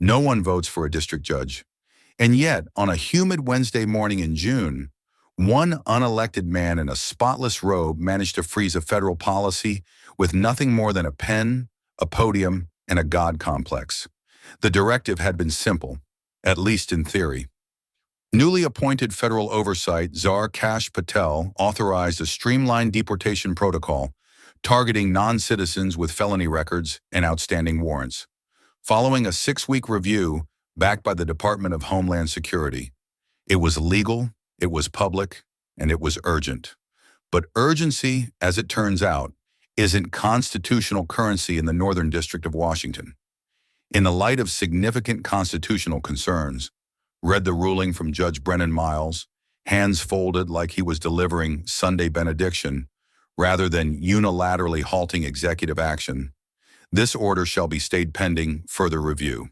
No one votes for a district judge. And yet, on a humid Wednesday morning in June, one unelected man in a spotless robe managed to freeze a federal policy with nothing more than a pen, a podium, and a God complex. The directive had been simple, at least in theory. Newly appointed federal oversight czar Kash Patel authorized a streamlined deportation protocol targeting non-citizens with felony records and outstanding warrants. Following a 6-week review backed by the Department of Homeland Security, it was legal, it was public, and it was urgent. But urgency, as it turns out, isn't constitutional currency in the Northern District of Washington. In the light of significant constitutional concerns, read the ruling from Judge Brennan Miles, hands folded like he was delivering Sunday benediction, rather than unilaterally halting executive action. This order shall be stayed pending further review.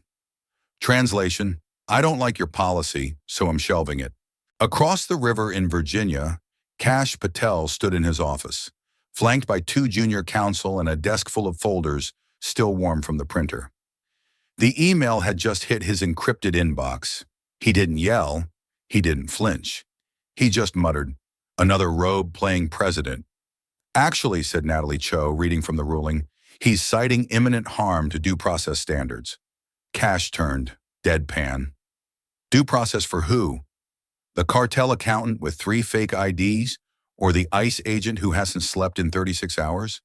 Translation: I don't like your policy, so I'm shelving it. Across the river in Virginia, Kash Patel stood in his office, flanked by 2 junior counsel and a desk full of folders still warm from the printer. The email had just hit his encrypted inbox. He didn't yell, he didn't flinch. He just muttered, "Another robe playing president." "Actually," said Natalie Cho, reading from the ruling, "he's citing imminent harm to due process standards." Kash turned, deadpan. Due process for who? The cartel accountant with 3 fake IDs, or the ICE agent who hasn't slept in 36 hours?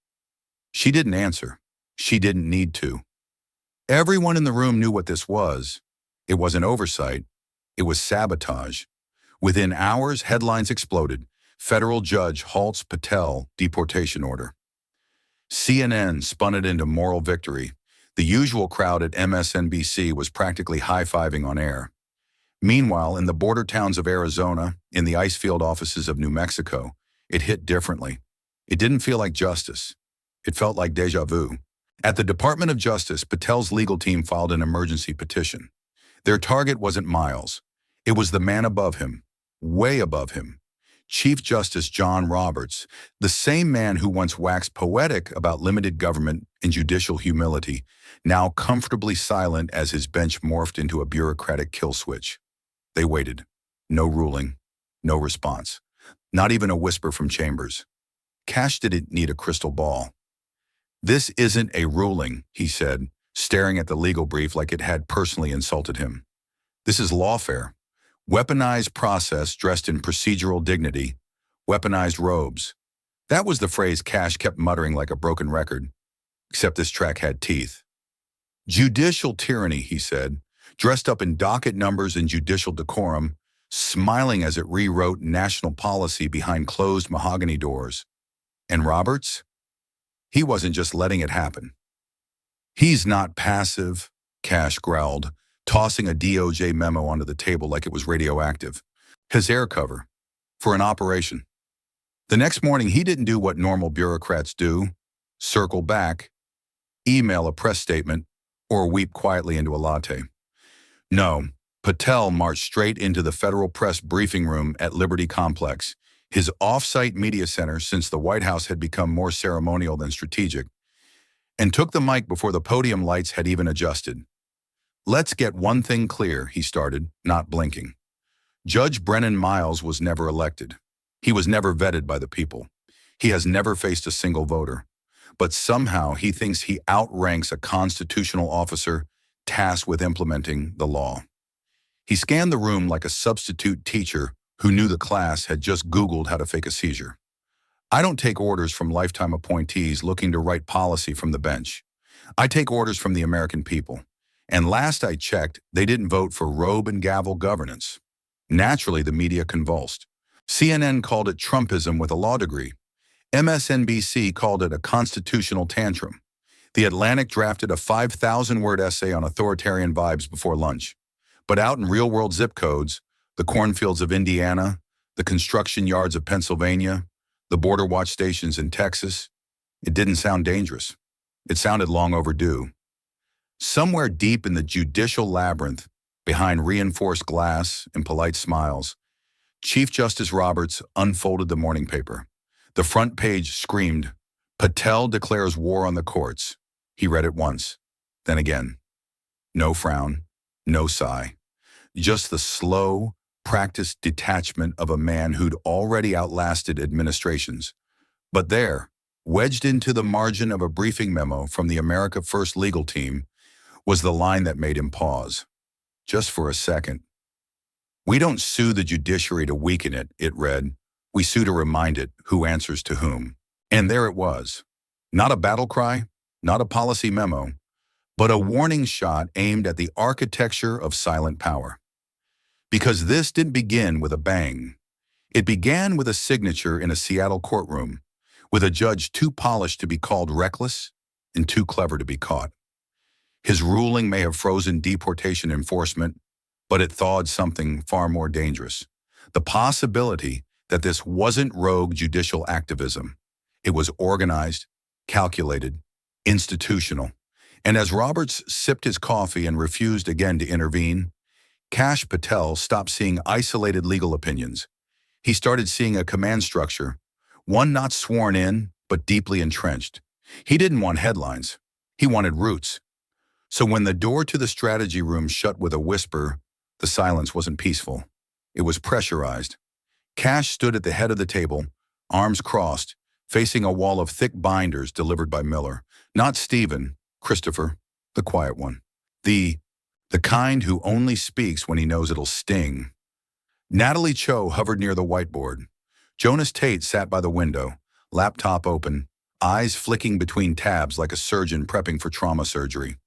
She didn't answer. She didn't need to. Everyone in the room knew what this was. It wasn't oversight. It was sabotage. Within hours, headlines exploded. Federal judge halts Patel deportation order. CNN spun it into moral victory. The usual crowd at MSNBC was practically high-fiving on air. Meanwhile, in the border towns of Arizona, in the ice field offices of New Mexico, it hit differently. It didn't feel like justice. It felt like déjà vu. At the Department of Justice, Patel's legal team filed an emergency petition. Their target wasn't Miles. It was the man above him, way above him. Chief Justice John Roberts, the same man who once waxed poetic about limited government and judicial humility, now comfortably silent as his bench morphed into a bureaucratic kill switch. They waited. No ruling, no response. Not even a whisper from Chambers. Kash didn't need a crystal ball. "This isn't a ruling," he said, staring at the legal brief like it had personally insulted him. "This is lawfare. Weaponized process dressed in procedural dignity. Weaponized robes." That was the phrase Kash kept muttering like a broken record. Except this track had teeth. "Judicial tyranny," he said, dressed up in docket numbers and judicial decorum, smiling as it rewrote national policy behind closed mahogany doors. And Roberts? He wasn't just letting it happen. "He's not passive," Kash growled, tossing a DOJ memo onto the table like it was radioactive. His air cover. For an operation. The next morning, he didn't do what normal bureaucrats do: circle back, email a press statement, or weep quietly into a latte. No, Patel marched straight into the federal press briefing room at Liberty Complex, his off-site media center since the White House had become more ceremonial than strategic, and took the mic before the podium lights had even adjusted. "Let's get one thing clear," he started, not blinking. "Judge Brennan Miles was never elected. He was never vetted by the people. He has never faced a single voter. But somehow he thinks he outranks a constitutional officer tasked with implementing the law." He scanned the room like a substitute teacher who knew the class had just Googled how to fake a seizure. "I don't take orders from lifetime appointees looking to write policy from the bench. I take orders from the American people. And last I checked, they didn't vote for robe and gavel governance." Naturally, the media convulsed. CNN called it Trumpism with a law degree. MSNBC called it a constitutional tantrum. The Atlantic drafted a 5,000-word essay on authoritarian vibes before lunch. But out in real-world zip codes, the cornfields of Indiana, the construction yards of Pennsylvania, the border watch stations in Texas, it didn't sound dangerous. It sounded long overdue. Somewhere deep in the judicial labyrinth, behind reinforced glass and polite smiles, Chief Justice Roberts unfolded the morning paper. The front page screamed, "Patel declares war on the courts." He read it once, then again. No frown, No sigh. Just the slow, practiced detachment of a man who'd already outlasted administrations. But there, wedged into the margin of a briefing memo from the America First legal team, was the line that made him pause. Just for a second. "We don't sue the judiciary to weaken it," it read. "We sue to remind it who answers to whom." And there it was. Not a battle cry, not a policy memo, but a warning shot aimed at the architecture of silent power. Because this didn't begin with a bang. It began with a signature in a Seattle courtroom, with a judge too polished to be called reckless and too clever to be caught. His ruling may have frozen deportation enforcement, but it thawed something far more dangerous. The possibility that this wasn't rogue judicial activism. It was organized, calculated, institutional. And as Roberts sipped his coffee and refused again to intervene, Kash Patel stopped seeing isolated legal opinions. He started seeing a command structure, one not sworn in, but deeply entrenched. He didn't want headlines. He wanted roots. So when the door to the strategy room shut with a whisper, the silence wasn't peaceful. It was pressurized. Kash stood at the head of the table, arms crossed, facing a wall of thick binders delivered by Miller. Not Stephen, Christopher, the quiet one. The kind who only speaks when he knows it'll sting. Natalie Cho hovered near the whiteboard. Jonas Tate sat by the window, laptop open, eyes flicking between tabs like a surgeon prepping for trauma surgery.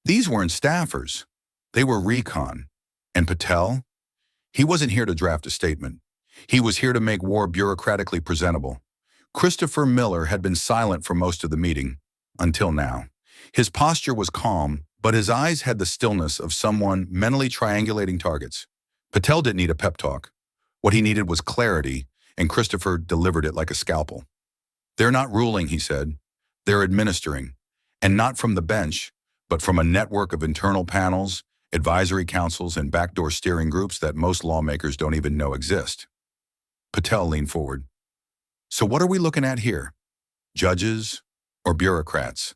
These weren't staffers. They were recon. And Patel? He wasn't here to draft a statement. He was here to make war bureaucratically presentable. Christopher Miller had been silent for most of the meeting, until now. His posture was calm, but his eyes had the stillness of someone mentally triangulating targets. Patel didn't need a pep talk. What he needed was clarity, and Christopher delivered it like a scalpel. "They're not ruling," he said. "They're administering. And not from the bench, but from a network of internal panels, advisory councils, and backdoor steering groups that most lawmakers don't even know exist." Patel leaned forward. "So what are we looking at here? Judges or bureaucrats?"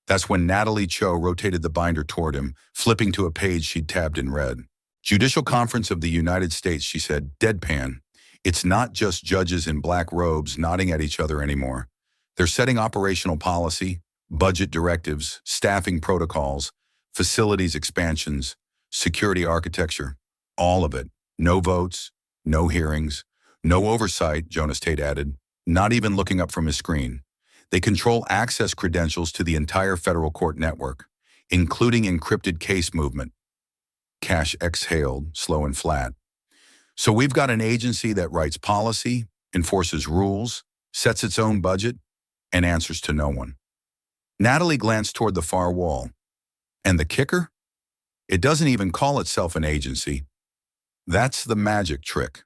That's when Natalie Cho rotated the binder toward him, flipping to a page she'd tabbed in red. "Judicial Conference of the United States," she said, deadpan. "It's not just judges in black robes nodding at each other anymore. They're setting operational policy, budget directives, staffing protocols, facilities expansions, security architecture, all of it. No votes, no hearings, no oversight," Jonas Tate added, not even looking up from his screen. "They control access credentials to the entire federal court network, including encrypted case movement." Kash exhaled, slow and flat. "So we've got an agency that writes policy, enforces rules, sets its own budget, and answers to no one." Natalie glanced toward the far wall. "And the kicker? It doesn't even call itself an agency. That's the magic trick."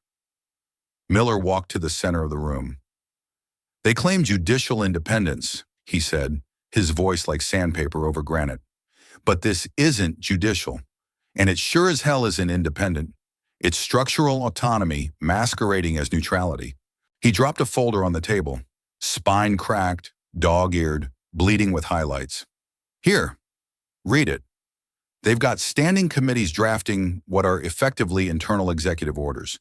Miller walked to the center of the room. "They claim judicial independence," he said, his voice like sandpaper over granite. "But this isn't judicial, and it sure as hell isn't independent. It's structural autonomy masquerading as neutrality." He dropped a folder on the table, spine cracked, dog-eared, bleeding with highlights. "Here, read it. They've got standing committees drafting what are effectively internal executive orders,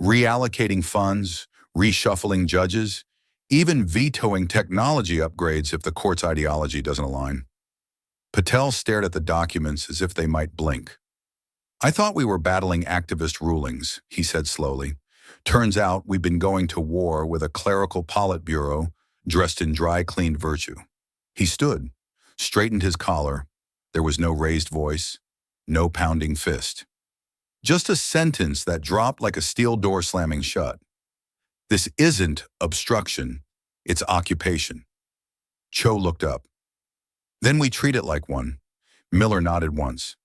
reallocating funds, reshuffling judges, even vetoing technology upgrades if the court's ideology doesn't align." Patel stared at the documents as if they might blink. "I thought we were battling activist rulings," he said slowly. "Turns out we've been going to war with a clerical Politburo dressed in dry-cleaned virtue." He stood, straightened his collar. There was no raised voice, no pounding fist. Just a sentence that dropped like a steel door slamming shut. "This isn't obstruction, it's occupation." Cho looked up. "Then we treat it like one." Miller nodded once.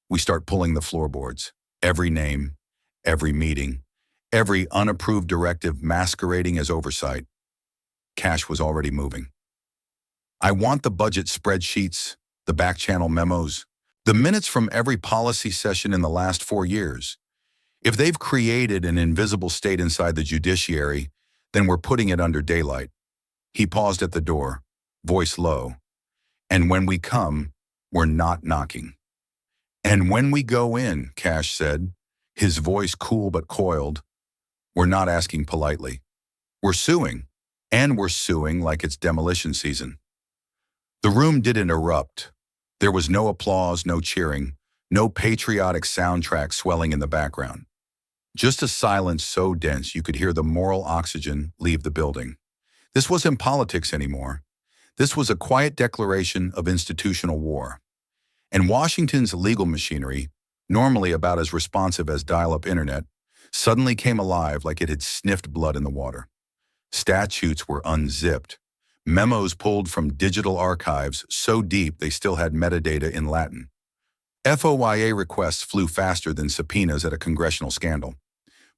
"We start pulling the floorboards. Every name, every meeting, every unapproved directive masquerading as oversight." Kash was already moving. "I want the budget spreadsheets, the back-channel memos, the minutes from every policy session in the last 4 years. If they've created an invisible state inside the judiciary, then we're putting it under daylight." He paused at the door, voice low. "And when we come, we're not knocking." And when we go in, Kash said, his voice cool but coiled, we're not asking politely. We're suing. And we're suing like it's demolition season. The room didn't erupt. There was no applause, no cheering, no patriotic soundtrack swelling in the background. Just a silence so dense you could hear the moral oxygen leave the building. This wasn't politics anymore. This was a quiet declaration of institutional war. And Washington's legal machinery, normally about as responsive as dial-up internet, suddenly came alive like it had sniffed blood in the water. Statutes were unzipped. Memos pulled from digital archives so deep they still had metadata in Latin. FOIA requests flew faster than subpoenas at a congressional scandal.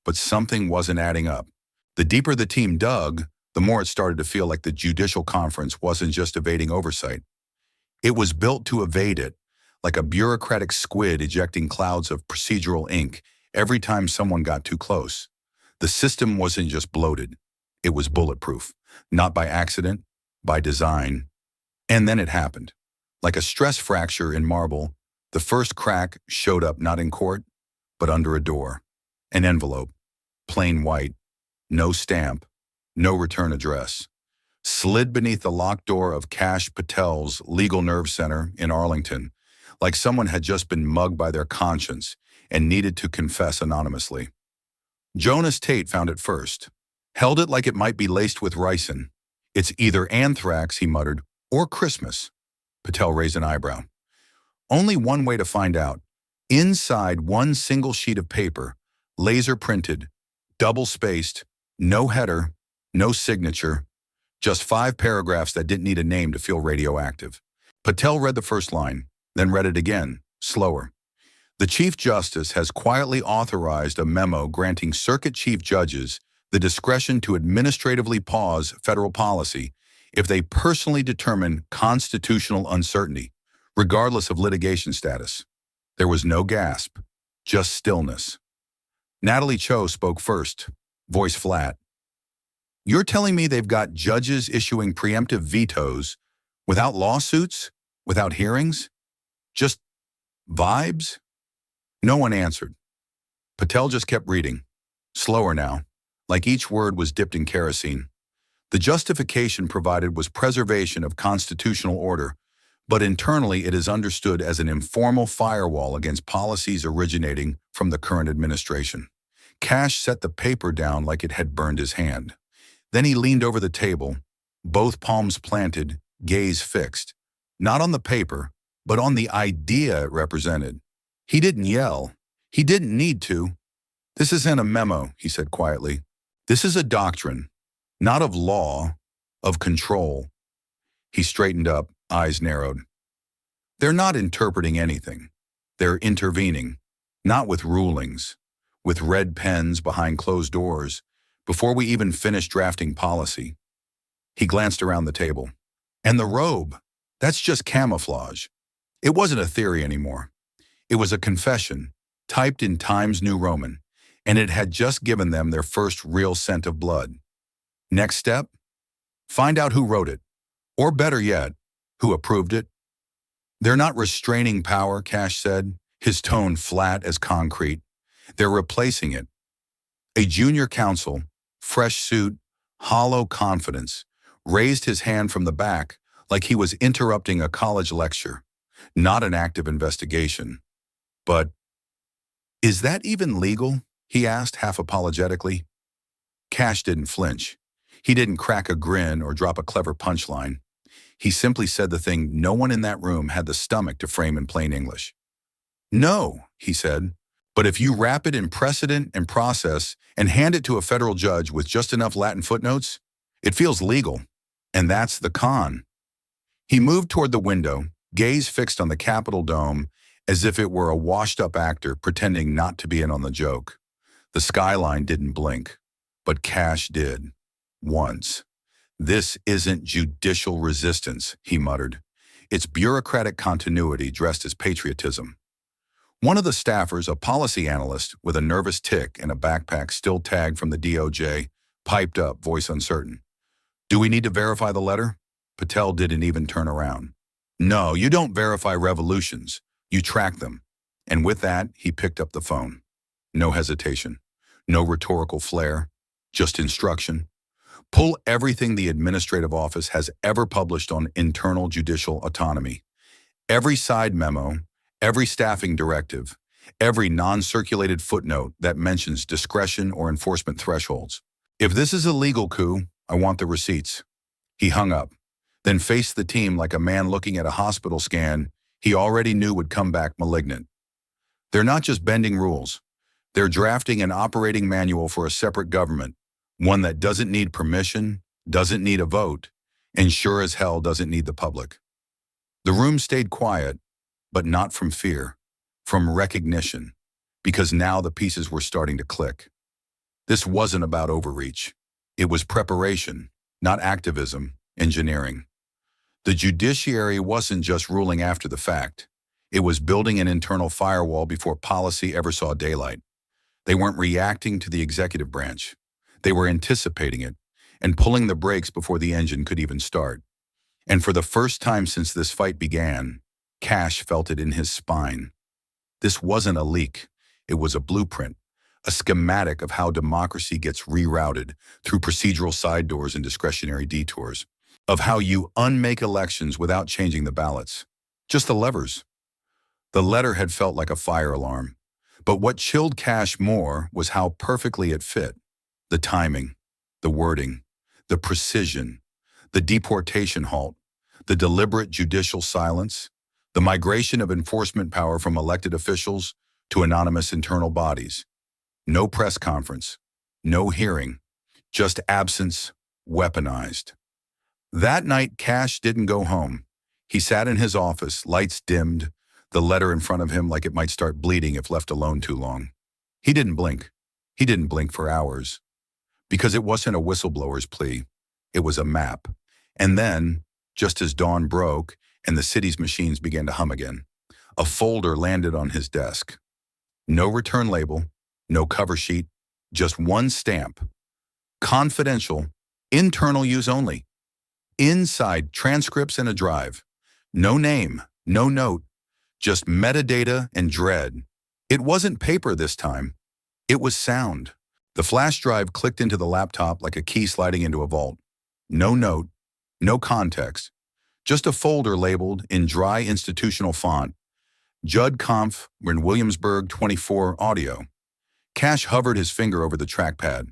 But something wasn't adding up. The deeper the team dug, the more it started to feel like the Judicial Conference wasn't just evading oversight. It was built to evade it, like a bureaucratic squid ejecting clouds of procedural ink every time someone got too close. The system wasn't just bloated. It was bulletproof, not by accident, by design. And then it happened. Like a stress fracture in marble, the first crack showed up not in court, but under a door. An envelope, plain white, no stamp, no return address, slid beneath the locked door of Kash Patel's Legal Nerve Center in Arlington, like someone had just been mugged by their conscience and needed to confess anonymously. Jonas Tate found it first, held it like it might be laced with ricin. It's either anthrax, he muttered, or Christmas. Patel raised an eyebrow. Only one way to find out. Inside one single sheet of paper, laser printed, double-spaced, no header, no signature, just 5 paragraphs that didn't need a name to feel radioactive. Patel read the first line, then read it again, slower. The Chief Justice has quietly authorized a memo granting circuit chief judges the discretion to administratively pause federal policy if they personally determine constitutional uncertainty, regardless of litigation status. There was no gasp, just stillness. Natalie Cho spoke first, voice flat. You're telling me they've got judges issuing preemptive vetoes without lawsuits, without hearings? Just vibes? No one answered. Patel just kept reading, slower now, like each word was dipped in kerosene. The justification provided was preservation of constitutional order, but internally it is understood as an informal firewall against policies originating from the current administration. Kash set the paper down like it had burned his hand. Then he leaned over the table, both palms planted, gaze fixed, not on the paper, but on the idea it represented. He didn't yell. He didn't need to. This isn't a memo, he said quietly. This is a doctrine, not of law, of control. He straightened up, eyes narrowed. They're not interpreting anything. They're intervening, not with rulings, with red pens behind closed doors, before we even finish drafting policy. He glanced around the table. And the robe, that's just camouflage. It wasn't a theory anymore. It was a confession, typed in Times New Roman, and it had just given them their first real scent of blood. Next step? Find out who wrote it, or better yet, who approved it. They're not restraining power, Kash said, his tone flat as concrete. They're replacing it. A junior counsel, fresh suit, hollow confidence, raised his hand from the back like he was interrupting a college lecture, not an active investigation. But, is that even legal? He asked half apologetically. Kash didn't flinch. He didn't crack a grin or drop a clever punchline. He simply said the thing no one in that room had the stomach to frame in plain English. No, he said, but if you wrap it in precedent and process and hand it to a federal judge with just enough Latin footnotes, it feels legal. And that's the con. He moved toward the window, gaze fixed on the Capitol dome, as if it were a washed-up actor pretending not to be in on the joke. The skyline didn't blink, but Kash did. Once. This isn't judicial resistance, he muttered. It's bureaucratic continuity dressed as patriotism. One of the staffers, a policy analyst with a nervous tick and a backpack still tagged from the DOJ, piped up, voice uncertain. Do we need to verify the letter? Patel didn't even turn around. No, you don't verify revolutions. You track them. And with that, he picked up the phone. No hesitation, no rhetorical flair, just instruction. Pull everything the administrative office has ever published on internal judicial autonomy. Every side memo, every staffing directive, every non-circulated footnote that mentions discretion or enforcement thresholds. If this is a legal coup, I want the receipts. He hung up, then faced the team like a man looking at a hospital scan he already knew would come back malignant. They're not just bending rules. They're drafting an operating manual for a separate government, one that doesn't need permission, doesn't need a vote, and sure as hell doesn't need the public. The room stayed quiet, but not from fear, from recognition, because now the pieces were starting to click. This wasn't about overreach. It was preparation, not activism, engineering. The judiciary wasn't just ruling after the fact. It was building an internal firewall before policy ever saw daylight. They weren't reacting to the executive branch. They were anticipating it and pulling the brakes before the engine could even start. And for the first time since this fight began, Kash felt it in his spine. This wasn't a leak. It was a blueprint, a schematic of how democracy gets rerouted through procedural side doors and discretionary detours, of how you unmake elections without changing the ballots. Just the levers. The letter had felt like a fire alarm. But what chilled Kash more was how perfectly it fit. The timing, the wording, the precision, the deportation halt, the deliberate judicial silence, the migration of enforcement power from elected officials to anonymous internal bodies. No press conference, no hearing, just absence weaponized. That night, Kash didn't go home. He sat in his office, lights dimmed, the letter in front of him like it might start bleeding if left alone too long. He didn't blink. He didn't blink for hours. Because it wasn't a whistleblower's plea. It was a map. And then, just as dawn broke and the city's machines began to hum again, a folder landed on his desk. No return label, no cover sheet, just one stamp. Confidential, internal use only. Inside, transcripts and a drive. No name, no note, just metadata and dread. It wasn't paper this time. It was sound. The flash drive clicked into the laptop like a key sliding into a vault. No note, no context, just a folder labeled in dry institutional font. Judd Conf, in Williamsburg 24 audio. Kash hovered his finger over the trackpad.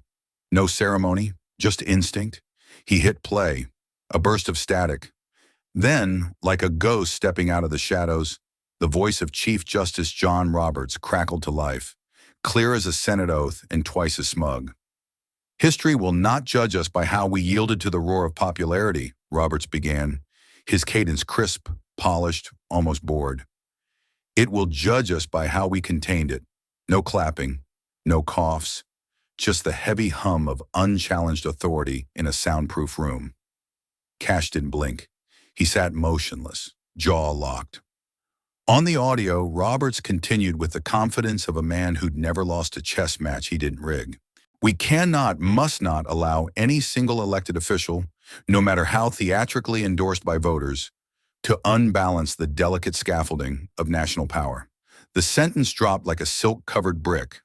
No ceremony, just instinct. He hit play, a burst of static. Then, like a ghost stepping out of the shadows, the voice of Chief Justice John Roberts crackled to life, clear as a Senate oath and twice as smug. History will not judge us by how we yielded to the roar of popularity, Roberts began, his cadence crisp, polished, almost bored. It will judge us by how we contained it. No clapping, no coughs, just the heavy hum of unchallenged authority in a soundproof room. Kash didn't blink. He sat motionless, jaw locked. On the audio, Roberts continued with the confidence of a man who'd never lost a chess match he didn't rig. We cannot, must not allow any single elected official, no matter how theatrically endorsed by voters, to unbalance the delicate scaffolding of national power. The sentence dropped like a silk-covered brick,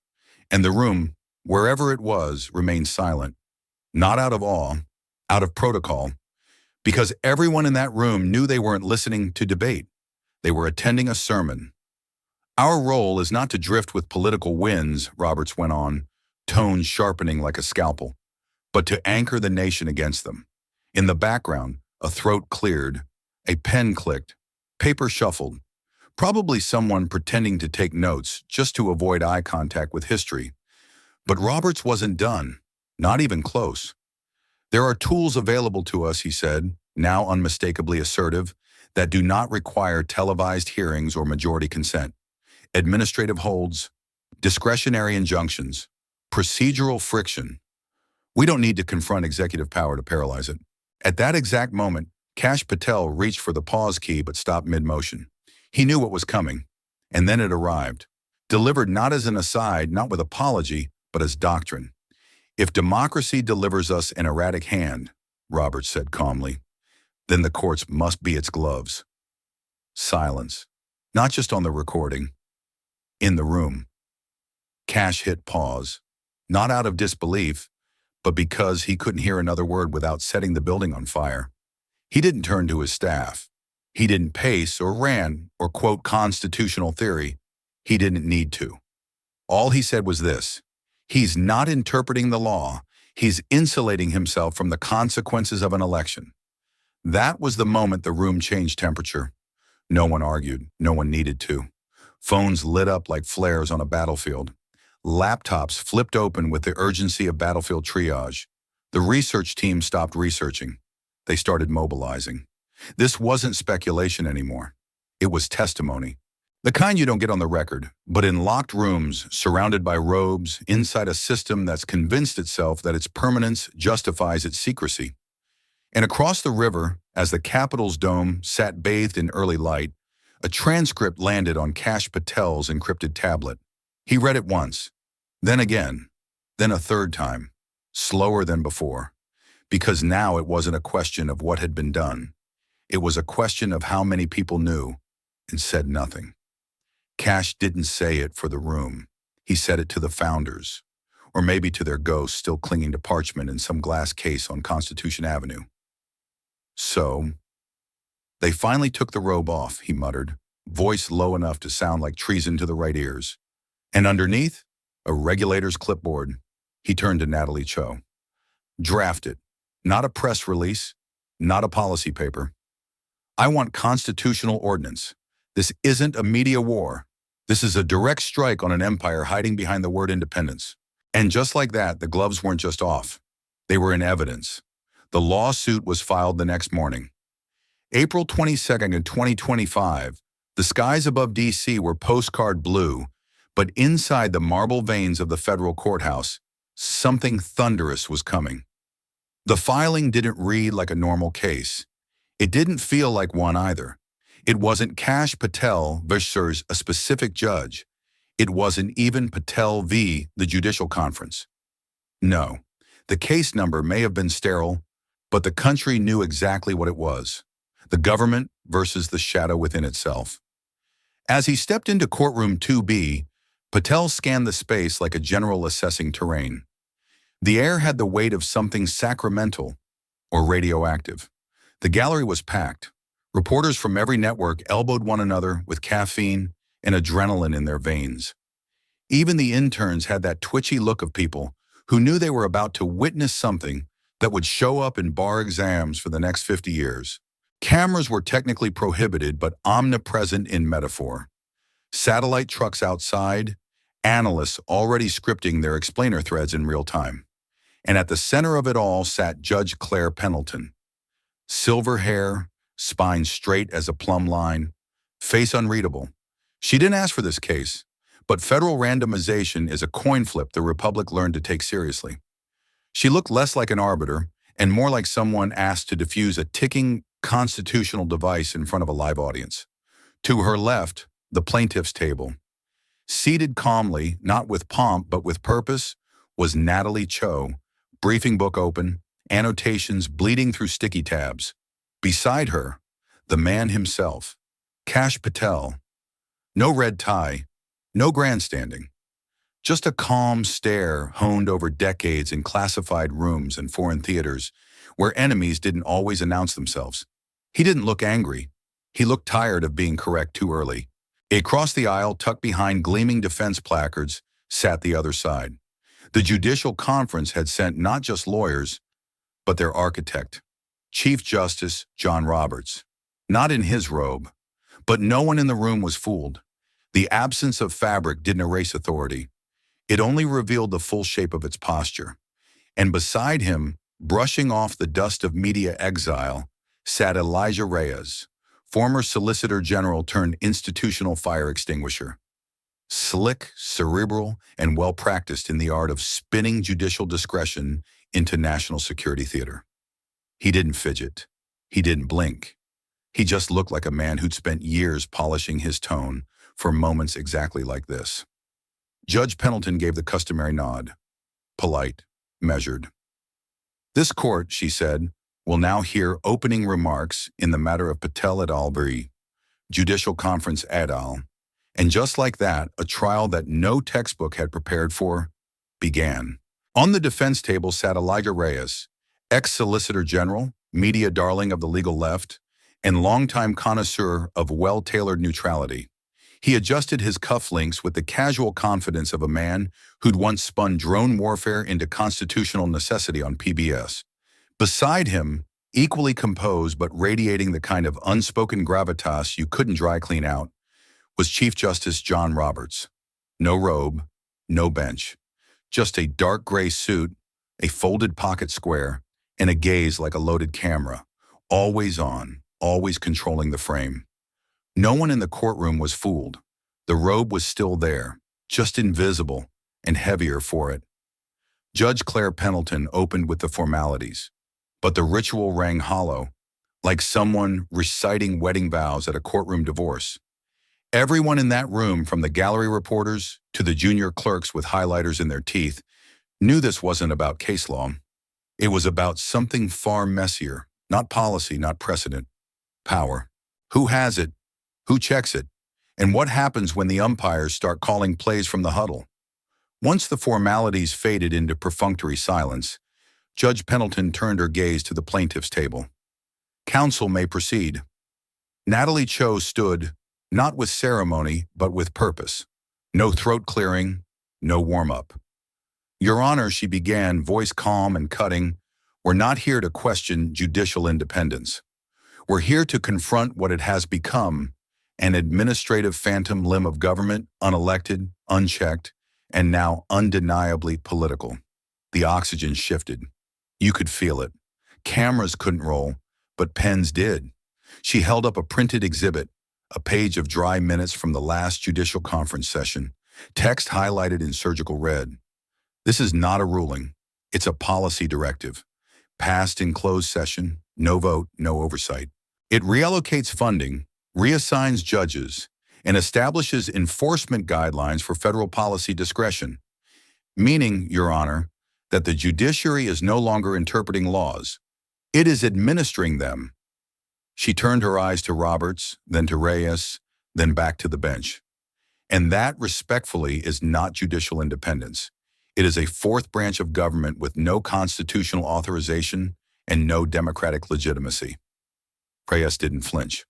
and the room, wherever it was, remained silent. Not out of awe, out of protocol, because everyone in that room knew they weren't listening to debate. They were attending a sermon. Our role is not to drift with political winds, Roberts went on, tone sharpening like a scalpel, but to anchor the nation against them. In the background, a throat cleared, a pen clicked, paper shuffled, probably someone pretending to take notes just to avoid eye contact with history. But Roberts wasn't done, not even close. There are tools available to us, he said, now unmistakably assertive, that do not require televised hearings or majority consent. Administrative holds, discretionary injunctions, procedural friction. We don't need to confront executive power to paralyze it. At that exact moment, Kash Patel reached for the pause key but stopped mid-motion. He knew what was coming, and then it arrived, delivered not as an aside, not with apology, but as doctrine. If democracy delivers us an erratic hand, Roberts said calmly, then the courts must be its gloves. Silence, not just on the recording, in the room. Kash hit pause, not out of disbelief, but because he couldn't hear another word without setting the building on fire. He didn't turn to his staff. He didn't pace or ran or quote constitutional theory. He didn't need to. All he said was this: he's not interpreting the law. He's insulating himself from the consequences of an election. That was the moment the room changed temperature. No one argued. No one needed to. Phones lit up like flares on a battlefield. Laptops flipped open with the urgency of battlefield triage. The research team stopped researching. They started mobilizing. This wasn't speculation anymore. It was testimony. The kind you don't get on the record, but in locked rooms, surrounded by robes, inside a system that's convinced itself that its permanence justifies its secrecy. And across the river, as the Capitol's dome sat bathed in early light, a transcript landed on Kash Patel's encrypted tablet. He read it once, then again, then a third time, slower than before, because now it wasn't a question of what had been done. It was a question of how many people knew and said nothing. Kash didn't say it for the room. He said it to the founders, or maybe to their ghosts still clinging to parchment in some glass case on Constitution Avenue. So, they finally took the robe off, he muttered, voice low enough to sound like treason to the right ears. And underneath, a regulator's clipboard. He turned to Natalie Cho. Draft it. Not a press release, not a policy paper. I want constitutional ordinance. This isn't a media war. This is a direct strike on an empire hiding behind the word independence. And just like that, the gloves weren't just off. They were in evidence. The lawsuit was filed the next morning. April 22nd, 2025, the skies above D.C. were postcard blue, but inside the marble veins of the federal courthouse, something thunderous was coming. The filing didn't read like a normal case. It didn't feel like one either. It wasn't Kash Patel versus a specific judge. It wasn't even Patel v. the Judicial Conference. No, the case number may have been sterile, but the country knew exactly what it was. The government versus the shadow within itself. As he stepped into courtroom 2B, Patel scanned the space like a general assessing terrain. The air had the weight of something sacramental or radioactive. The gallery was packed. Reporters from every network elbowed one another with caffeine and adrenaline in their veins. Even the interns had that twitchy look of people who knew they were about to witness something that would show up in bar exams for the next 50 years. Cameras were technically prohibited but omnipresent in metaphor. Satellite trucks outside, analysts already scripting their explainer threads in real time. And at the center of it all sat Judge Claire Pendleton. Silver hair, spine straight as a plumb line, face unreadable. She didn't ask for this case, but federal randomization is a coin flip the Republic learned to take seriously. She looked less like an arbiter and more like someone asked to defuse a ticking constitutional device in front of a live audience. To her left, the plaintiff's table. Seated calmly, not with pomp but with purpose, was Natalie Cho, briefing book open, annotations bleeding through sticky tabs. Beside her, the man himself, Kash Patel. No red tie, no grandstanding. Just a calm stare honed over decades in classified rooms and foreign theaters where enemies didn't always announce themselves. He didn't look angry. He looked tired of being correct too early. Across the aisle, tucked behind gleaming defense placards, sat the other side. The Judicial Conference had sent not just lawyers, but their architect, Chief Justice John Roberts. Not in his robe, but no one in the room was fooled. The absence of fabric didn't erase authority. It only revealed the full shape of its posture. And beside him, brushing off the dust of media exile, sat Elijah Reyes, former Solicitor General turned institutional fire extinguisher. Slick, cerebral, and well-practiced in the art of spinning judicial discretion into national security theater. He didn't fidget. He didn't blink. He just looked like a man who'd spent years polishing his tone for moments exactly like this. Judge Pendleton gave the customary nod. Polite, measured. This court, she said, will now hear opening remarks in the matter of Patel et al. v. Judicial Conference et al. And just like that, a trial that no textbook had prepared for began. On the defense table sat Elijah Reyes, ex-Solicitor General, media darling of the legal left, and longtime connoisseur of well-tailored neutrality. He adjusted his cufflinks with the casual confidence of a man who'd once spun drone warfare into constitutional necessity on PBS. Beside him, equally composed but radiating the kind of unspoken gravitas you couldn't dry clean out, was Chief Justice John Roberts. No robe, no bench. Just a dark gray suit, a folded pocket square, and a gaze like a loaded camera, always on, always controlling the frame. No one in the courtroom was fooled. The robe was still there, just invisible and heavier for it. Judge Claire Pendleton opened with the formalities, but the ritual rang hollow, like someone reciting wedding vows at a courtroom divorce. Everyone in that room, from the gallery reporters to the junior clerks with highlighters in their teeth, knew this wasn't about case law. It was about something far messier, not policy, not precedent. Power. Who has it? Who checks it? And what happens when the umpires start calling plays from the huddle? Once the formalities faded into perfunctory silence, Judge Pendleton turned her gaze to the plaintiff's table. Counsel may proceed. Natalie Cho stood, not with ceremony, but with purpose. No throat clearing, no warm-up. Your Honor, she began, voice calm and cutting, we're not here to question judicial independence. We're here to confront what it has become, an administrative phantom limb of government, unelected, unchecked, and now undeniably political. The oxygen shifted. You could feel it. Cameras couldn't roll, but pens did. She held up a printed exhibit, a page of dry minutes from the last judicial conference session, text highlighted in surgical red. This is not a ruling. It's a policy directive. Passed in closed session, no vote, no oversight. It reallocates funding, reassigns judges, and establishes enforcement guidelines for federal policy discretion. Meaning, Your Honor, that the judiciary is no longer interpreting laws. It is administering them. She turned her eyes to Roberts, then to Reyes, then back to the bench. And that, respectfully, is not judicial independence. It is a fourth branch of government with no constitutional authorization and no democratic legitimacy. Reyes didn't flinch.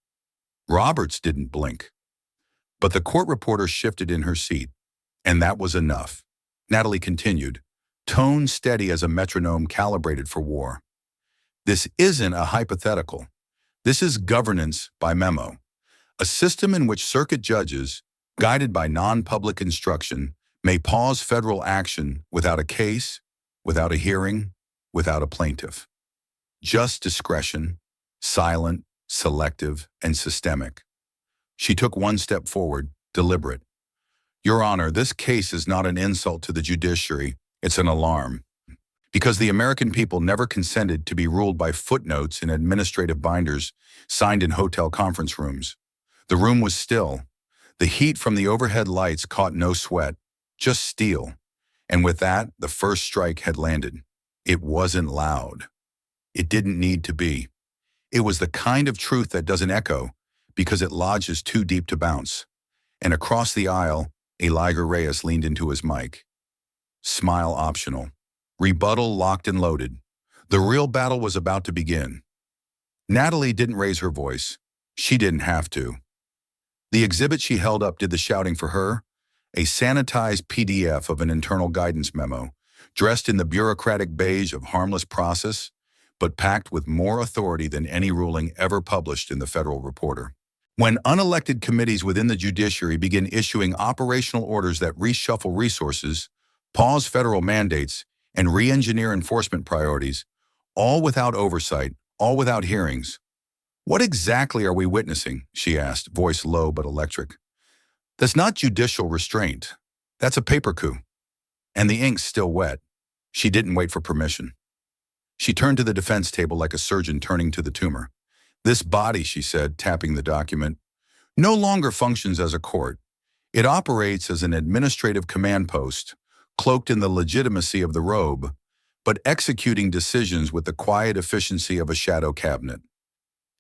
Roberts didn't blink. But the court reporter shifted in her seat, and that was enough. Natalie continued, tone steady as a metronome calibrated for war. This isn't a hypothetical. This is governance by memo, a system in which circuit judges, guided by non-public instruction, may pause federal action without a case, without a hearing, without a plaintiff. Just discretion, silent, selective, and systemic. She took one step forward, deliberate. Your Honor, this case is not an insult to the judiciary, it's an alarm. Because the American people never consented to be ruled by footnotes in administrative binders signed in hotel conference rooms. The room was still. The heat from the overhead lights caught no sweat, just steel. And with that, the first strike had landed. It wasn't loud. It didn't need to be. It was the kind of truth that doesn't echo because it lodges too deep to bounce. And across the aisle, Elijah Reyes leaned into his mic. Smile optional. Rebuttal locked and loaded. The real battle was about to begin. Natalie didn't raise her voice. She didn't have to. The exhibit she held up did the shouting for her, a sanitized PDF of an internal guidance memo, dressed in the bureaucratic beige of harmless process, but packed with more authority than any ruling ever published in the Federal Reporter. When unelected committees within the judiciary begin issuing operational orders that reshuffle resources, pause federal mandates, and re-engineer enforcement priorities, all without oversight, all without hearings. What exactly are we witnessing? She asked, voice low but electric. That's not judicial restraint. That's a paper coup. And the ink's still wet. She didn't wait for permission. She turned to the defense table like a surgeon turning to the tumor. This body, she said, tapping the document, no longer functions as a court. It operates as an administrative command post, cloaked in the legitimacy of the robe, but executing decisions with the quiet efficiency of a shadow cabinet.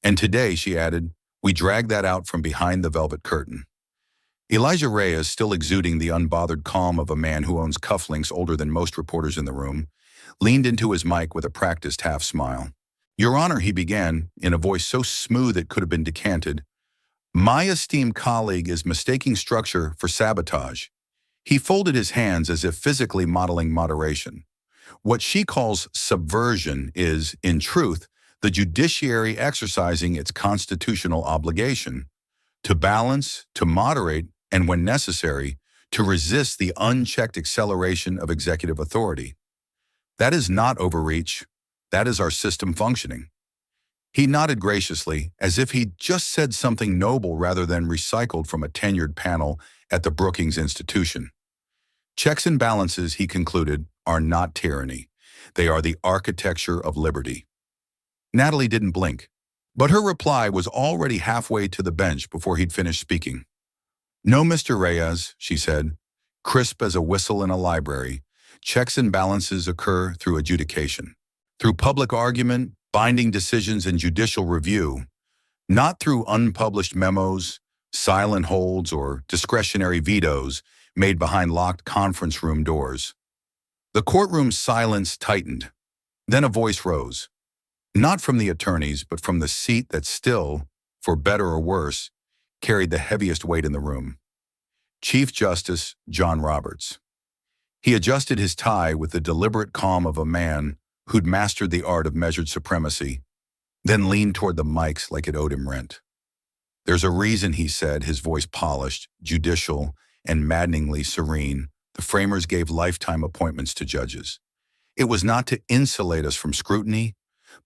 And today, she added, we drag that out from behind the velvet curtain. Elijah Reyes, still exuding the unbothered calm of a man who owns cufflinks older than most reporters in the room, leaned into his mic with a practiced half-smile. "Your Honor," he began, in a voice so smooth it could have been decanted, "my esteemed colleague is mistaking structure for sabotage." He folded his hands as if physically modeling moderation. "What she calls subversion is, in truth, the judiciary exercising its constitutional obligation to balance, to moderate, and when necessary, to resist the unchecked acceleration of executive authority. That is not overreach. That is our system functioning." He nodded graciously, as if he'd just said something noble rather than recycled from a tenured panel at the Brookings Institution. "Checks and balances," he concluded, "are not tyranny. They are the architecture of liberty." Natalie didn't blink, but her reply was already halfway to the bench before he'd finished speaking. "No, Mr. Reyes," she said, crisp as a whistle in a library, "checks and balances occur through adjudication, through public argument, binding decisions, and judicial review, not through unpublished memos, silent holds, or discretionary vetoes made behind locked conference room doors." The courtroom's silence tightened. Then a voice rose, not from the attorneys, but from the seat that still, for better or worse, carried the heaviest weight in the room. Chief Justice John Roberts. He adjusted his tie with the deliberate calm of a man who'd mastered the art of measured supremacy, then leaned toward the mics like it owed him rent. "There's a reason," he said, his voice polished, judicial, and maddeningly serene, "the framers gave lifetime appointments to judges. It was not to insulate us from scrutiny,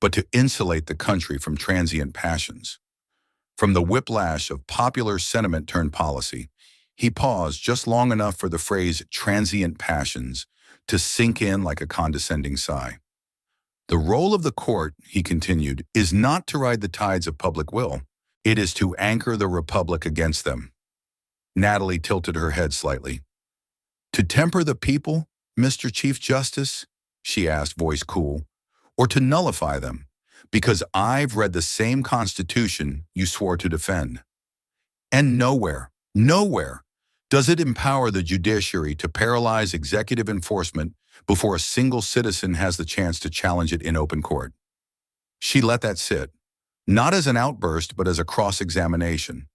but to insulate the country from transient passions, from the whiplash of popular sentiment turned policy." He paused just long enough for the phrase "transient passions" to sink in like a condescending sigh. "The role of the court," he continued, "is not to ride the tides of public will. It is to anchor the republic against them." Natalie tilted her head slightly. "To temper the people, Mr. Chief Justice?" she asked, voice cool. "Or to nullify them? Because I've read the same Constitution you swore to defend. And nowhere does it empower the judiciary to paralyze executive enforcement before a single citizen has the chance to challenge it in open court." She let that sit, not as an outburst, but as a cross-examination,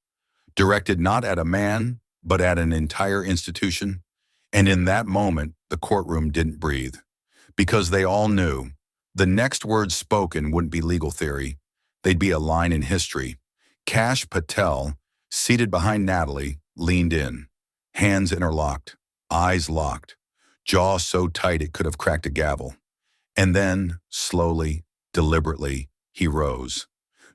directed not at a man, but at an entire institution. And in that moment, the courtroom didn't breathe, because they all knew the next words spoken wouldn't be legal theory. They'd be a line in history. Kash Patel, seated behind Natalie, leaned in, hands interlocked, eyes locked, jaw so tight it could have cracked a gavel. And then, slowly, deliberately, he rose.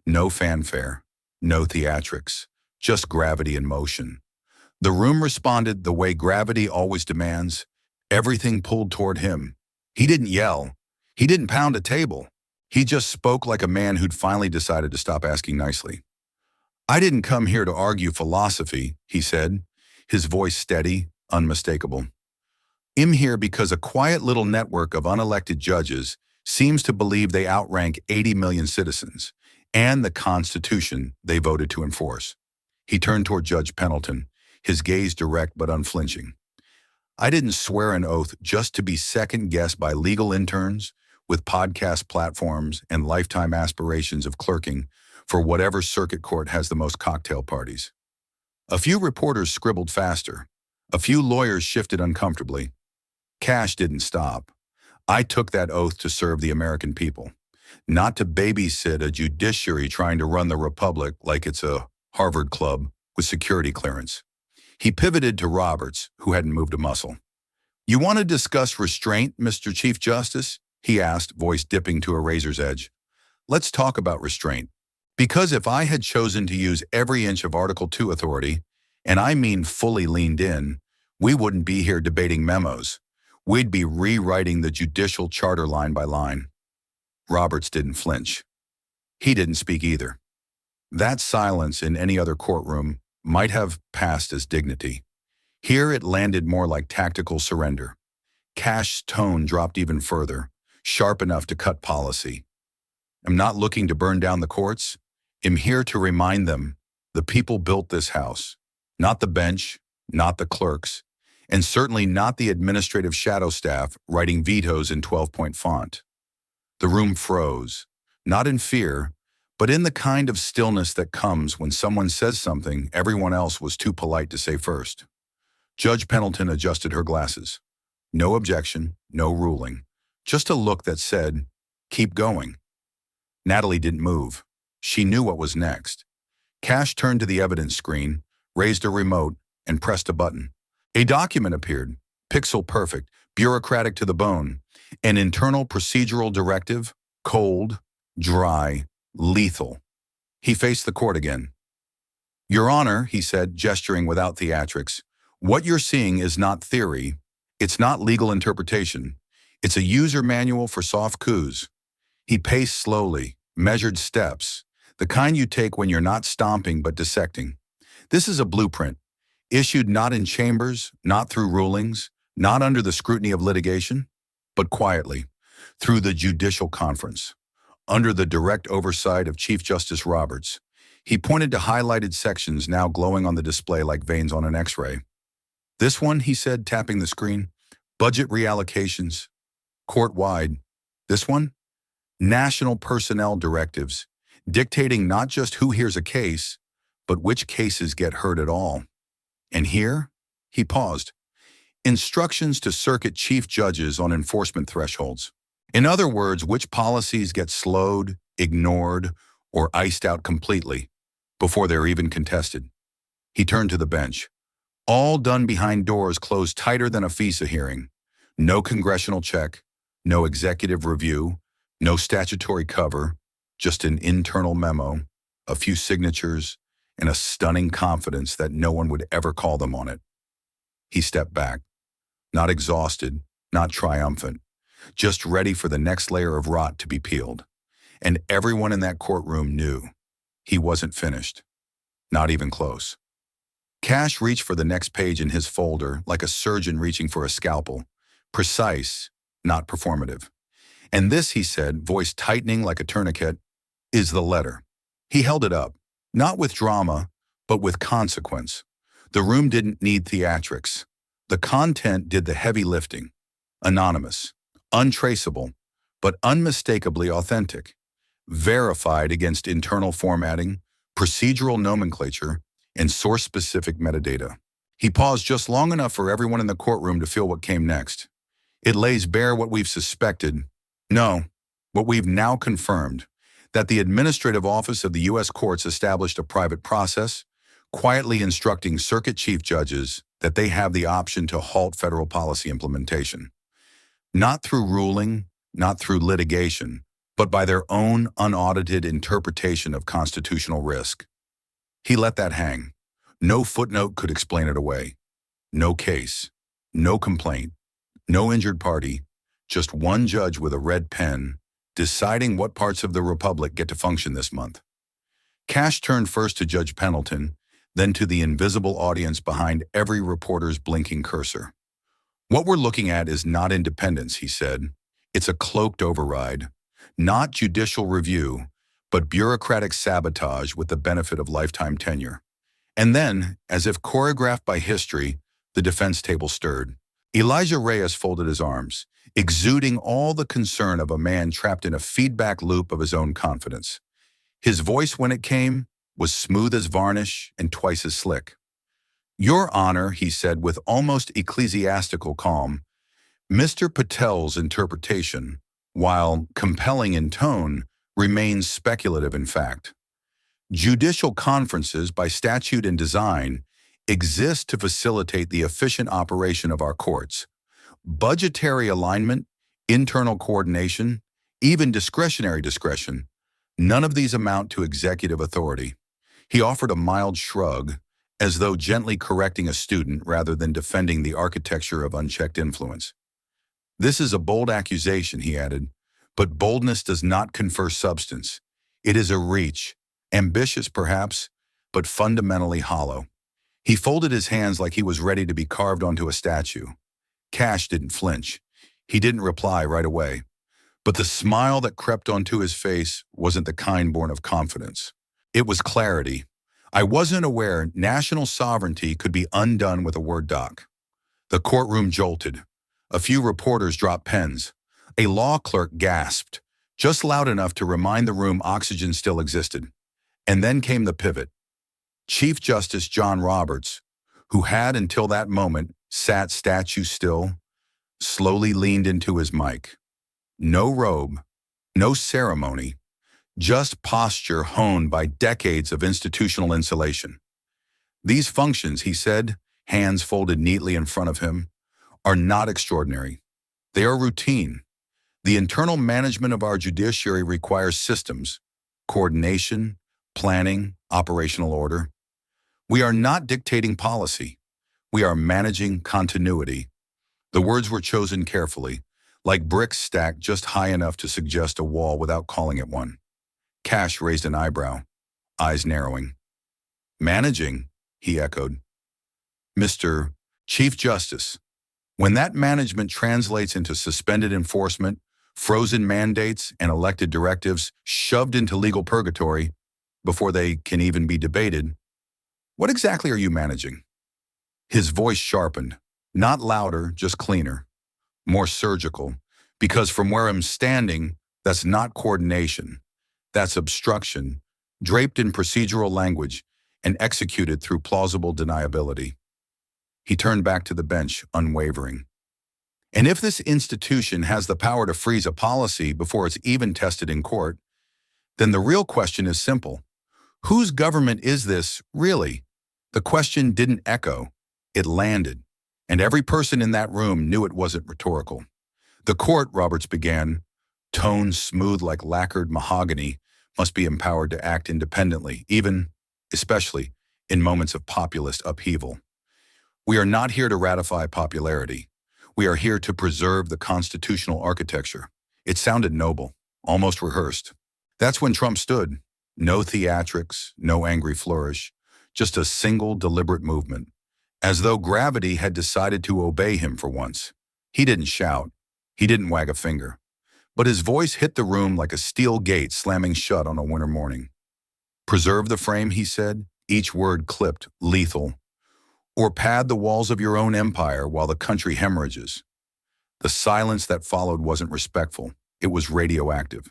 No fanfare, no theatrics, just gravity in motion. The room responded the way gravity always demands. Everything pulled toward him. He didn't yell. He didn't pound a table. He just spoke like a man who'd finally decided to stop asking nicely. "I didn't come here to argue philosophy," he said, his voice steady, unmistakable. "I'm here because a quiet little network of unelected judges seems to believe they outrank 80 million citizens and the Constitution they voted to enforce." He turned toward Judge Pendleton, his gaze direct but unflinching. "I didn't swear an oath just to be second-guessed by legal interns with podcast platforms and lifetime aspirations of clerking for whatever circuit court has the most cocktail parties." A few reporters scribbled faster. A few lawyers shifted uncomfortably. Kash didn't stop. "I took that oath to serve the American people, not to babysit a judiciary trying to run the republic like it's a Harvard club with security clearance." He pivoted to Roberts, who hadn't moved a muscle. "You want to discuss restraint, Mr. Chief Justice?" he asked, voice dipping to a razor's edge. "Let's talk about restraint. Because if I had chosen to use every inch of Article 2 authority, and I mean fully leaned in, we wouldn't be here debating memos. We'd be rewriting the judicial charter line by line." Roberts didn't flinch. He didn't speak either. That silence in any other courtroom might have passed as dignity. Here it landed more like tactical surrender. Kash's tone dropped even further, sharp enough to cut policy. "I'm not looking to burn down the courts. I'm here to remind them the people built this house. Not the bench, not the clerks, and certainly not the administrative shadow staff writing vetoes in 12-point font. The room froze, not in fear, but in the kind of stillness that comes when someone says something everyone else was too polite to say first. Judge Pendleton adjusted her glasses. No objection, no ruling. Just a look that said, "Keep going." Natalie didn't move. She knew what was next. Kash turned to the evidence screen, raised a remote, and pressed a button. A document appeared, pixel perfect, bureaucratic to the bone, an internal procedural directive, cold, dry, lethal. He faced the court again. "Your Honor," he said, gesturing without theatrics, "what you're seeing is not theory. It's not legal interpretation. It's a user manual for soft coups." He paced slowly, measured steps, the kind you take when you're not stomping but dissecting. "This is a blueprint, issued not in chambers, not through rulings, not under the scrutiny of litigation, but quietly, through the Judicial Conference, under the direct oversight of Chief Justice Roberts." He pointed to highlighted sections now glowing on the display like veins on an X-ray. "This one," he said, tapping the screen, "budget reallocations, court-wide. This one, national personnel directives, dictating not just who hears a case, but which cases get heard at all. And here," he paused, "instructions to circuit chief judges on enforcement thresholds. In other words, which policies get slowed, ignored, or iced out completely before they're even contested." He turned to the bench. "All done behind doors closed tighter than a FISA hearing. No congressional check, no executive review, no statutory cover, just an internal memo, a few signatures, and a stunning confidence that no one would ever call them on it." He stepped back, not exhausted, not triumphant, just ready for the next layer of rot to be peeled. And everyone in that courtroom knew he wasn't finished, not even close. Kash reached for the next page in his folder like a surgeon reaching for a scalpel, precise, not performative. "And this," he said, voice tightening like a tourniquet, "is the letter." He held it up, not with drama, but with consequence. The room didn't need theatrics. The content did the heavy lifting. Anonymous, untraceable, but unmistakably authentic. Verified against internal formatting, procedural nomenclature, and source-specific metadata. He paused just long enough for everyone in the courtroom to feel what came next. "It lays bare what we've suspected. No, what we've now confirmed, that the Administrative Office of the U.S. Courts established a private process, quietly instructing circuit chief judges that they have the option to halt federal policy implementation. Not through ruling, not through litigation, but by their own unaudited interpretation of constitutional risk." He let that hang. No footnote could explain it away. No case, no complaint, no injured party, just one judge with a red pen deciding what parts of the Republic get to function this month. Kash turned first to Judge Pendleton, then to the invisible audience behind every reporter's blinking cursor. "What we're looking at is not independence," he said. "It's a cloaked override. Not judicial review, but bureaucratic sabotage with the benefit of lifetime tenure." And then, as if choreographed by history, the defense table stirred. Elijah Reyes folded his arms, exuding all the concern of a man trapped in a feedback loop of his own confidence. His voice, when it came, was smooth as varnish and twice as slick. "Your Honor," he said with almost ecclesiastical calm, "Mr. Patel's interpretation, while compelling in tone, remains speculative in fact. Judicial conferences, by statute and design, exist to facilitate the efficient operation of our courts. Budgetary alignment, internal coordination, even discretionary discretion, none of these amount to executive authority." He offered a mild shrug, as though gently correcting a student rather than defending the architecture of unchecked influence. "This is a bold accusation," he added, "but boldness does not confer substance. It is a reach, ambitious perhaps, but fundamentally hollow." He folded his hands like he was ready to be carved onto a statue. Kash didn't flinch. He didn't reply right away. But the smile that crept onto his face wasn't the kind born of confidence. It was clarity, I wasn't aware national sovereignty could be undone with a Word doc. The courtroom jolted. A few reporters dropped pens. A law clerk gasped, just loud enough to remind the room oxygen still existed. And then came the pivot. Chief Justice John Roberts, who had until that moment sat statue still, slowly leaned into his mic. No robe, no ceremony, just posture honed by decades of institutional insulation. These functions, he said, hands folded neatly in front of him, are not extraordinary. They are routine. The internal management of our judiciary requires systems, coordination, planning, operational order. We are not dictating policy. We are managing continuity. The words were chosen carefully, like bricks stacked just high enough to suggest a wall without calling it one. Kash raised an eyebrow, eyes narrowing. Managing, he echoed. Mr. Chief Justice, when that management translates into suspended enforcement, frozen mandates, and elected directives shoved into legal purgatory before they can even be debated, what exactly are you managing? His voice sharpened, not louder, just cleaner, more surgical, because from where I'm standing, that's not coordination. That's obstruction, draped in procedural language and executed through plausible deniability. He turned back to the bench, unwavering. And if this institution has the power to freeze a policy before it's even tested in court, then the real question is simple. Whose government is this, really? The question didn't echo. It landed. And every person in that room knew it wasn't rhetorical. The court, Roberts began, tone smooth like lacquered mahogany, must be empowered to act independently, even, especially, in moments of populist upheaval. We are not here to ratify popularity. We are here to preserve the constitutional architecture. It sounded noble, almost rehearsed. That's when Trump stood. No theatrics, no angry flourish, just a single deliberate movement, as though gravity had decided to obey him for once. He didn't shout. He didn't wag a finger. But his voice hit the room like a steel gate slamming shut on a winter morning. Preserve the frame, he said, each word clipped, lethal. Or pad the walls of your own empire while the country hemorrhages. The silence that followed wasn't respectful. It was radioactive.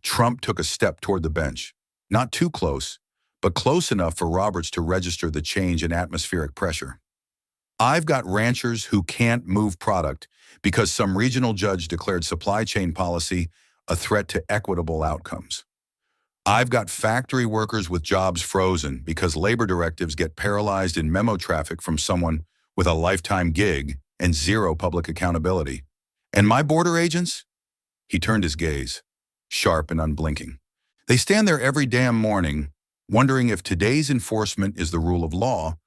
Trump took a step toward the bench. Not too close, but close enough for Roberts to register the change in atmospheric pressure. I've got ranchers who can't move product because some regional judge declared supply chain policy a threat to equitable outcomes. I've got factory workers with jobs frozen because labor directives get paralyzed in memo traffic from someone with a lifetime gig and zero public accountability. And my border agents? He turned his gaze, sharp and unblinking. They stand there every damn morning, wondering if today's enforcement is the rule of law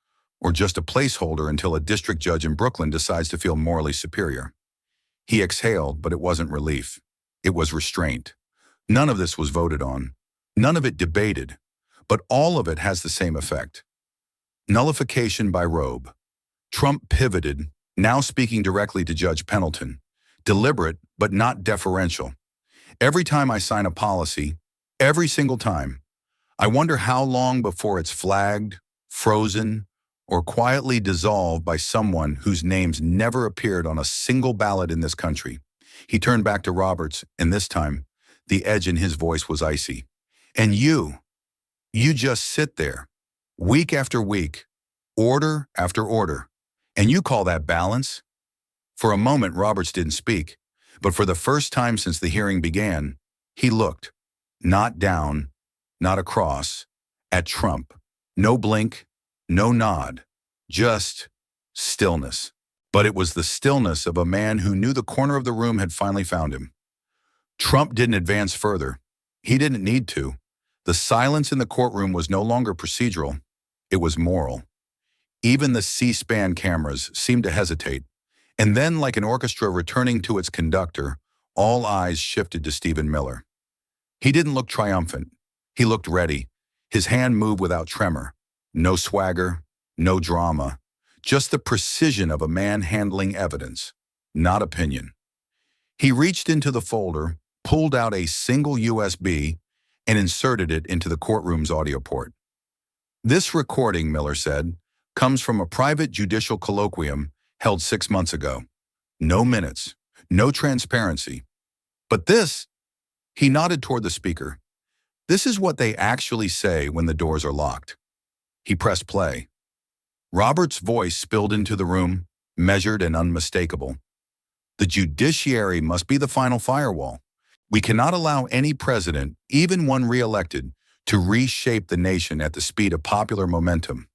or just a placeholder until a district judge in Brooklyn decides to feel morally superior. He exhaled, but it wasn't relief. It was restraint. None of this was voted on. None of it debated, but all of it has the same effect. Nullification by robe. Trump pivoted, now speaking directly to Judge Pendleton. Deliberate, but not deferential. Every time I sign a policy, every single time, I wonder how long before it's flagged, frozen, or quietly dissolved by someone whose names never appeared on a single ballot in this country. He turned back to Roberts, and this time, the edge in his voice was icy. And you just sit there, week after week, order after order, and you call that balance? For a moment, Roberts didn't speak, but for the first time since the hearing began, he looked, not down, not across, at Trump. No blink, no nod, just stillness. But it was the stillness of a man who knew the corner of the room had finally found him. Trump didn't advance further. He didn't need to. The silence in the courtroom was no longer procedural. It was moral. Even the C-SPAN cameras seemed to hesitate. And then, like an orchestra returning to its conductor, all eyes shifted to Stephen Miller. He didn't look triumphant. He looked ready. His hand moved without tremor. No swagger, no drama, just the precision of a man handling evidence, not opinion. He reached into the folder, pulled out a single USB, and inserted it into the courtroom's audio port. This recording, Miller said, comes from a private judicial colloquium held 6 months ago. No minutes, no transparency. But this, he nodded toward the speaker. This is what they actually say when the doors are locked. He pressed play. Roberts' voice spilled into the room, measured and unmistakable. The judiciary must be the final firewall. We cannot allow any president, even one re-elected, to reshape the nation at the speed of popular momentum.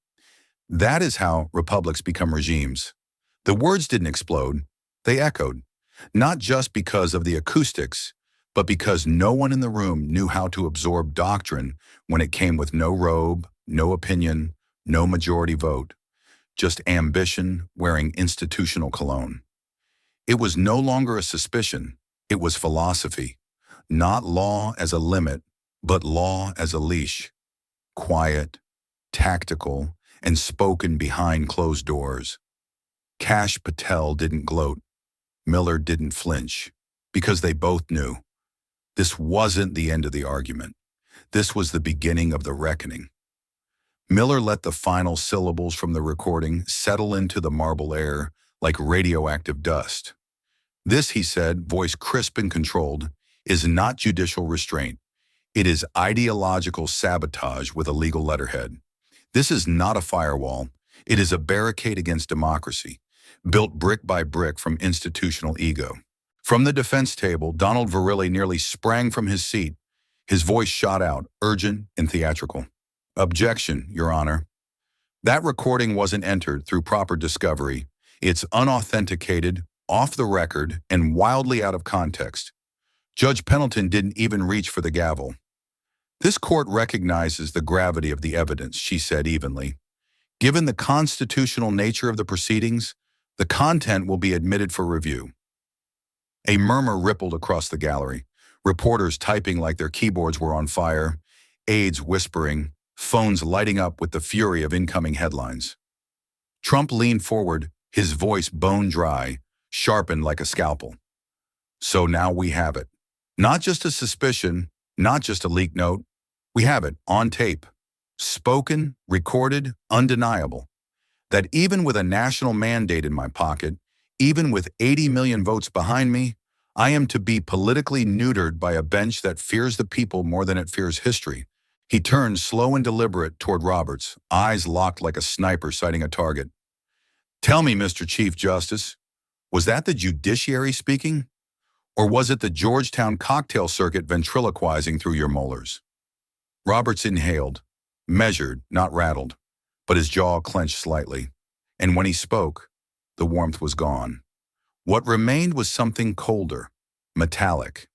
That is how republics become regimes. The words didn't explode, they echoed, not just because of the acoustics, but because no one in the room knew how to absorb doctrine when it came with no robe, no opinion, no majority vote, just ambition wearing institutional cologne. It was no longer a suspicion, it was philosophy. Not law as a limit, but law as a leash. Quiet, tactical, and spoken behind closed doors. Kash Patel didn't gloat. Miller didn't flinch, because they both knew. This wasn't the end of the argument. This was the beginning of the reckoning. Miller let the final syllables from the recording settle into the marble air like radioactive dust. This, he said, voice crisp and controlled, is not judicial restraint. It is ideological sabotage with a legal letterhead. This is not a firewall. It is a barricade against democracy, built brick by brick from institutional ego. From the defense table, Donald Verrilli nearly sprang from his seat. His voice shot out, urgent and theatrical. Objection, Your Honor. That recording wasn't entered through proper discovery. It's unauthenticated, off the record, and wildly out of context. Judge Pendleton didn't even reach for the gavel. This court recognizes the gravity of the evidence, she said evenly. Given the constitutional nature of the proceedings, the content will be admitted for review. A murmur rippled across the gallery, reporters typing like their keyboards were on fire, aides whispering, phones lighting up with the fury of incoming headlines. Trump leaned forward, his voice bone dry, sharpened like a scalpel. So now we have it. Not just a suspicion, not just a leak note. We have it on tape. Spoken, recorded, undeniable. That even with a national mandate in my pocket, even with 80 million votes behind me, I am to be politically neutered by a bench that fears the people more than it fears history. He turned slow and deliberate toward Roberts, eyes locked like a sniper sighting a target. Tell me, Mr. Chief Justice, was that the judiciary speaking? Or was it the Georgetown cocktail circuit ventriloquizing through your molars? Roberts inhaled, measured, not rattled, but his jaw clenched slightly. And when he spoke, the warmth was gone. What remained was something colder, metallic.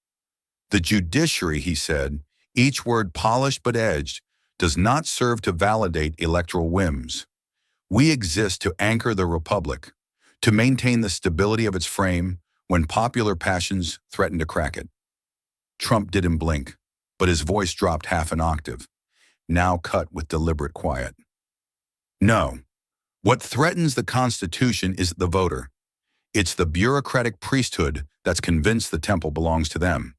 The judiciary, he said, each word polished but edged, does not serve to validate electoral whims. We exist to anchor the republic, to maintain the stability of its frame when popular passions threaten to crack it. Trump didn't blink, but his voice dropped half an octave, now cut with deliberate quiet. No, what threatens the Constitution is the voter. It's the bureaucratic priesthood that's convinced the temple belongs to them.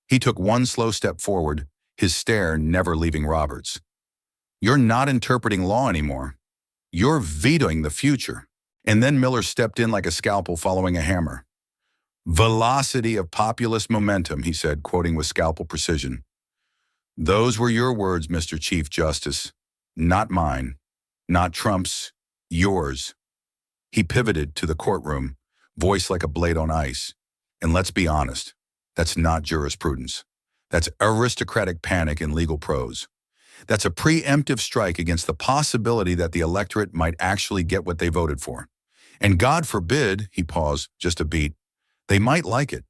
He took one slow step forward, his stare never leaving Roberts. You're not interpreting law anymore. You're vetoing the future. And then Miller stepped in like a scalpel following a hammer. Velocity of populist momentum, he said, quoting with scalpel precision. Those were your words, Mr. Chief Justice, not mine, not Trump's, yours. He pivoted to the courtroom, voice like a blade on ice. And let's be honest, that's not jurisprudence. That's aristocratic panic in legal prose. That's a preemptive strike against the possibility that the electorate might actually get what they voted for. And God forbid, he paused just a beat, they might like it.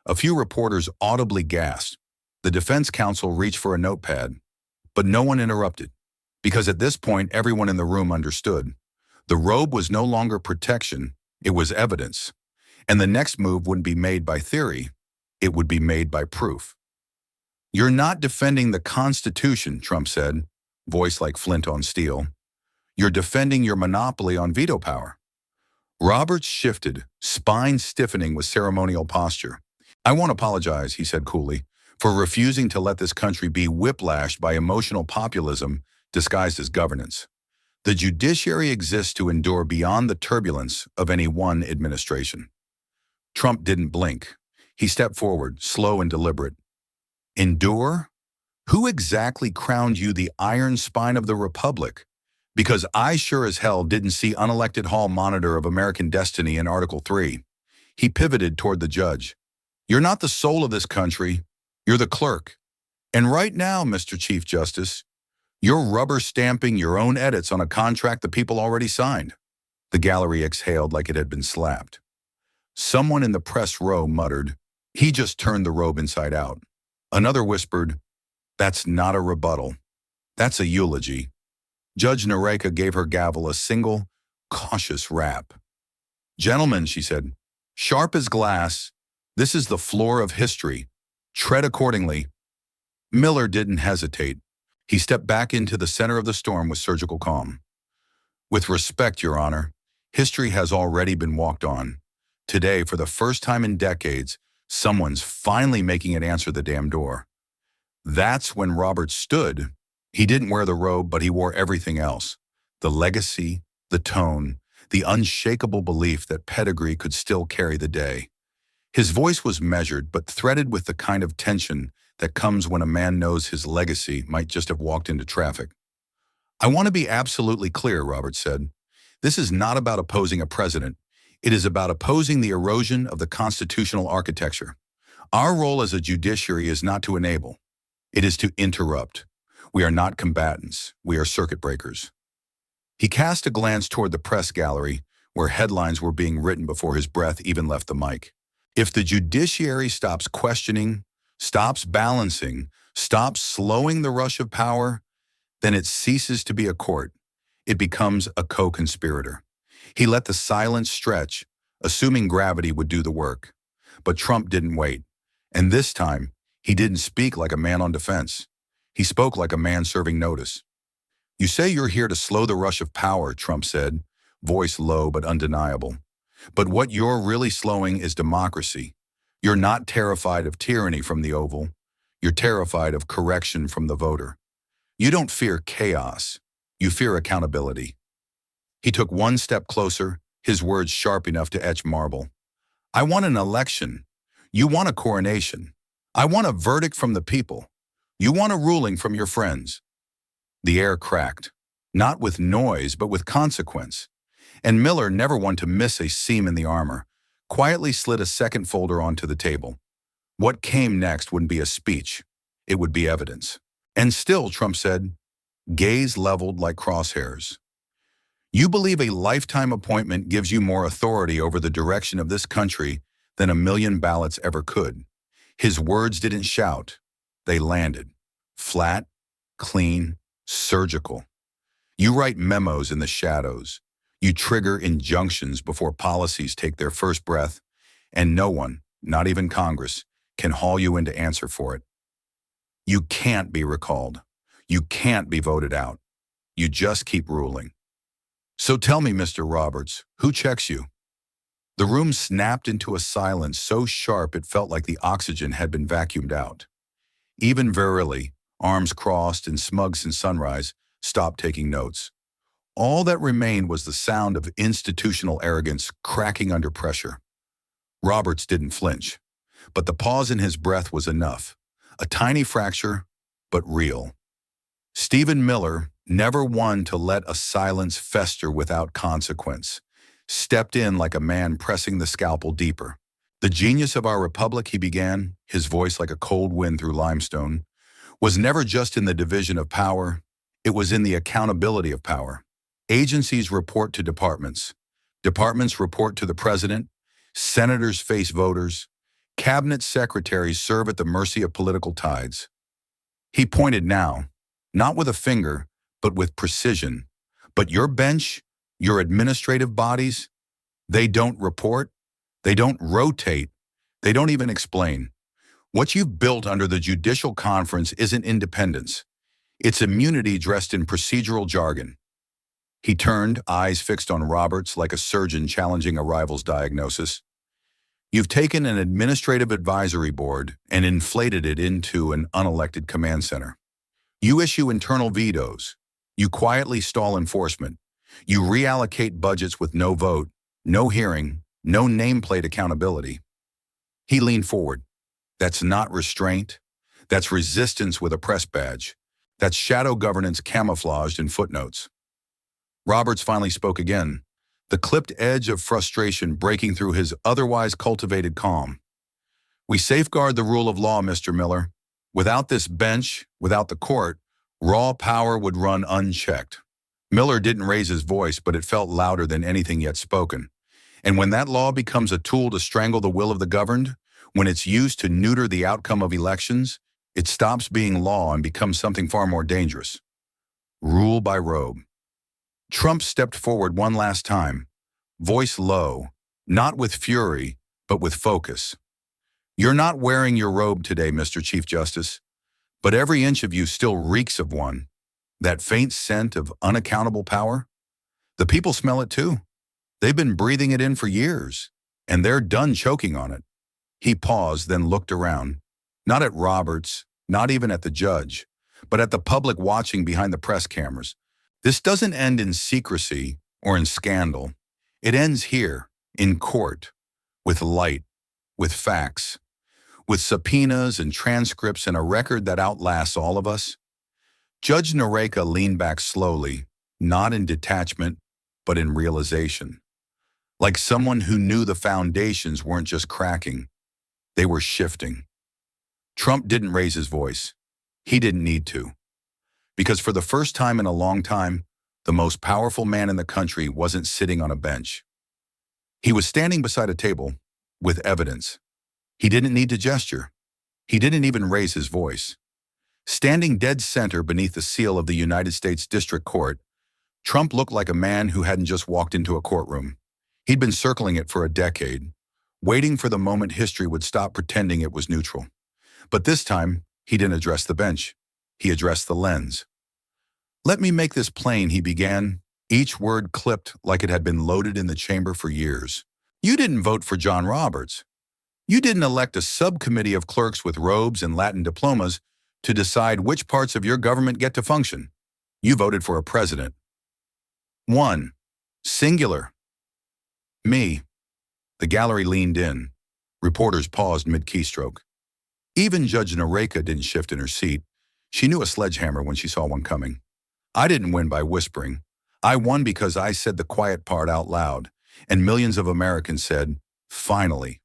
A few reporters audibly gasped. The defense counsel reached for a notepad, but no one interrupted, because at this point everyone in the room understood. The robe was no longer protection, it was evidence. And the next move wouldn't be made by theory, it would be made by proof. You're not defending the Constitution, Trump said, voice like flint on steel. You're defending your monopoly on veto power. Roberts shifted, spine stiffening with ceremonial posture. I won't apologize, he said coolly, for refusing to let this country be whiplashed by emotional populism disguised as governance. The judiciary exists to endure beyond the turbulence of any one administration. Trump didn't blink. He stepped forward, slow and deliberate. Endure? Who exactly crowned you the iron spine of the republic? Because I sure as hell didn't see unelected hall monitor of American destiny in Article 3. He pivoted toward the judge. You're not the soul of this country. You're the clerk. And right now, Mr. Chief Justice, you're rubber stamping your own edits on a contract the people already signed. The gallery exhaled like it had been slapped. Someone in the press row muttered, "He just turned the robe inside out." Another whispered, "That's not a rebuttal. That's a eulogy." Judge Nareka gave her gavel a single, cautious rap. "Gentlemen," she said, "sharp as glass, this is the floor of history. Tread accordingly." Miller didn't hesitate. He stepped back into the center of the storm with surgical calm. "With respect, Your Honor, history has already been walked on. Today, for the first time in decades, someone's finally making it answer the damn door." That's when Roberts stood. He didn't wear the robe, but he wore everything else. The legacy, the tone, the unshakable belief that pedigree could still carry the day. His voice was measured, but threaded with the kind of tension that comes when a man knows his legacy might just have walked into traffic. "I want to be absolutely clear," Roberts said. "This is not about opposing a president. It is about opposing the erosion of the constitutional architecture. Our role as a judiciary is not to enable. It is to interrupt. We are not combatants. We are circuit breakers." He cast a glance toward the press gallery, where headlines were being written before his breath even left the mic. If the judiciary stops questioning, stops balancing, stops slowing the rush of power, then it ceases to be a court. It becomes a co-conspirator. He let the silence stretch, assuming gravity would do the work. But Trump didn't wait. And this time, he didn't speak like a man on defense. He spoke like a man serving notice. "You say you're here to slow the rush of power," Trump said, voice low but undeniable. "But what you're really slowing is democracy. You're not terrified of tyranny from the Oval. You're terrified of correction from the voter. You don't fear chaos. You fear accountability." He took one step closer, his words sharp enough to etch marble. "I want an election. You want a coronation. I want a verdict from the people. You want a ruling from your friends." The air cracked, not with noise, but with consequence. And Miller, never one to miss a seam in the armor, quietly slid a second folder onto the table. What came next wouldn't be a speech. It would be evidence. "And still," Trump said, gaze leveled like crosshairs, "you believe a lifetime appointment gives you more authority over the direction of this country than a million ballots ever could." His words didn't shout. They landed. Flat, clean, surgical. You write memos in the shadows. You trigger injunctions before policies take their first breath, and no one, not even Congress, can haul you into answer for it. You can't be recalled. You can't be voted out. You just keep ruling. "So tell me, Mr. Roberts, who checks you?" The room snapped into a silence so sharp it felt like the oxygen had been vacuumed out. Even Verily, arms crossed and smug since sunrise, stopped taking notes. All that remained was the sound of institutional arrogance cracking under pressure. Roberts didn't flinch, but the pause in his breath was enough. A tiny fracture, but real. Stephen Miller, never one to let a silence fester without consequence, stepped in like a man pressing the scalpel deeper. "The genius of our republic," he began, his voice like a cold wind through limestone, "was never just in the division of power. It was in the accountability of power. Agencies report to departments. Departments report to the president. Senators face voters. Cabinet secretaries serve at the mercy of political tides." He pointed now, not with a finger, but with precision. "But your bench, your administrative bodies, they don't report, they don't rotate, they don't even explain. What you've built under the Judicial Conference isn't independence. It's immunity dressed in procedural jargon." He turned, eyes fixed on Roberts like a surgeon challenging a rival's diagnosis. "You've taken an administrative advisory board and inflated it into an unelected command center. You issue internal vetoes. You quietly stall enforcement. You reallocate budgets with no vote, no hearing, no nameplate accountability. He leaned forward. That's not restraint. That's resistance with a press badge. That's shadow governance camouflaged in footnotes. Roberts finally spoke again, the clipped edge of frustration breaking through his otherwise cultivated calm. We safeguard the rule of law, Mr. Miller. Without this bench, without the court, raw power would run unchecked. Miller didn't raise his voice, but it felt louder than anything yet spoken. And when that law becomes a tool to strangle the will of the governed, when it's used to neuter the outcome of elections, it stops being law and becomes something far more dangerous. Rule by robe. Trump stepped forward one last time, voice low, not with fury, but with focus. You're not wearing your robe today, Mr. Chief Justice, but every inch of you still reeks of one. That faint scent of unaccountable power. The people smell it too. They've been breathing it in for years, and they're done choking on it. He paused, then looked around, not at Roberts, not even at the judge, but at the public watching behind the press cameras. This doesn't end in secrecy or in scandal. It ends here, in court, with light, with facts, with subpoenas and transcripts and a record that outlasts all of us. Judge Nareka leaned back slowly, not in detachment, but in realization. Like someone who knew the foundations weren't just cracking, they were shifting. Trump didn't raise his voice. He didn't need to. Because for the first time in a long time, the most powerful man in the country wasn't sitting on a bench. He was standing beside a table with evidence. He didn't need to gesture. He didn't even raise his voice. Standing dead center beneath the seal of the United States District Court, Trump looked like a man who hadn't just walked into a courtroom. He'd been circling it for a decade, waiting for the moment history would stop pretending it was neutral. But this time, he didn't address the bench. He addressed the lens. "Let me make this plain," he began, each word clipped like it had been loaded in the chamber for years. "You didn't vote for John Roberts. You didn't elect a subcommittee of clerks with robes and Latin diplomas to decide which parts of your government get to function. You voted for a president. One. Singular. Me." The gallery leaned in. Reporters paused mid-keystroke. Even Judge Nareka didn't shift in her seat. She knew a sledgehammer when she saw one coming. "I didn't win by whispering. I won because I said the quiet part out loud, and millions of Americans said, 'Finally.'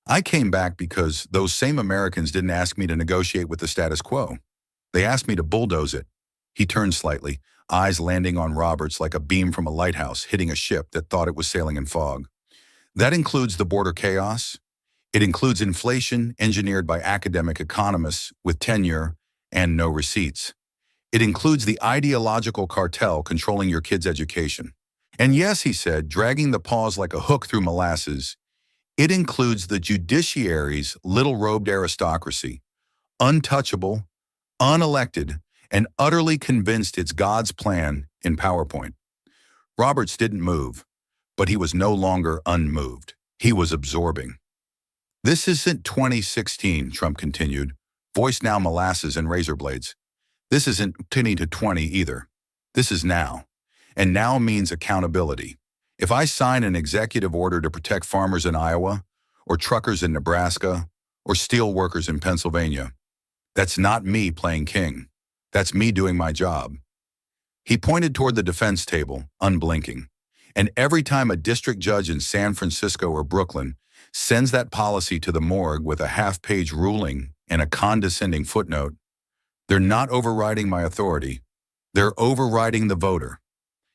I came back because those same Americans didn't ask me to negotiate with the status quo. They asked me to bulldoze it." He turned slightly, eyes landing on Roberts like a beam from a lighthouse hitting a ship that thought it was sailing in fog. "That includes the border chaos. It includes inflation engineered by academic economists with tenure and no receipts. It includes the ideological cartel controlling your kids' education. And yes," he said, dragging the pause like a hook through molasses, "it includes the judiciary's little-robed aristocracy, untouchable, unelected, and utterly convinced it's God's plan in PowerPoint." Roberts didn't move, but he was no longer unmoved. He was absorbing. "This isn't 2016, Trump continued, voice now molasses and razor blades. "This isn't 20 to 20 either. This is now. And now means accountability. If I sign an executive order to protect farmers in Iowa, or truckers in Nebraska, or steel workers in Pennsylvania, that's not me playing king. That's me doing my job." He pointed toward the defense table, unblinking. "And every time a district judge in San Francisco or Brooklyn sends that policy to the morgue with a half-page ruling and a condescending footnote, they're not overriding my authority. They're overriding the voter."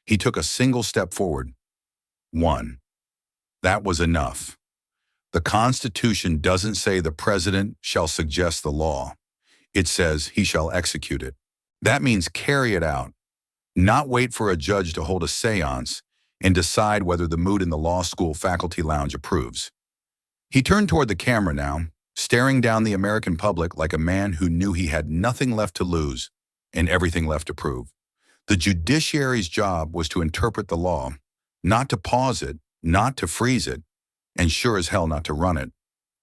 He took a single step forward. One. That was enough. The Constitution doesn't say the president shall suggest the law. It says he shall execute it. That means carry it out, not wait for a judge to hold a seance and decide whether the mood in the law school faculty lounge approves. He turned toward the camera now, staring down the American public like a man who knew he had nothing left to lose and everything left to prove. The judiciary's job was to interpret the law, not to pause it, not to freeze it, and sure as hell not to run it.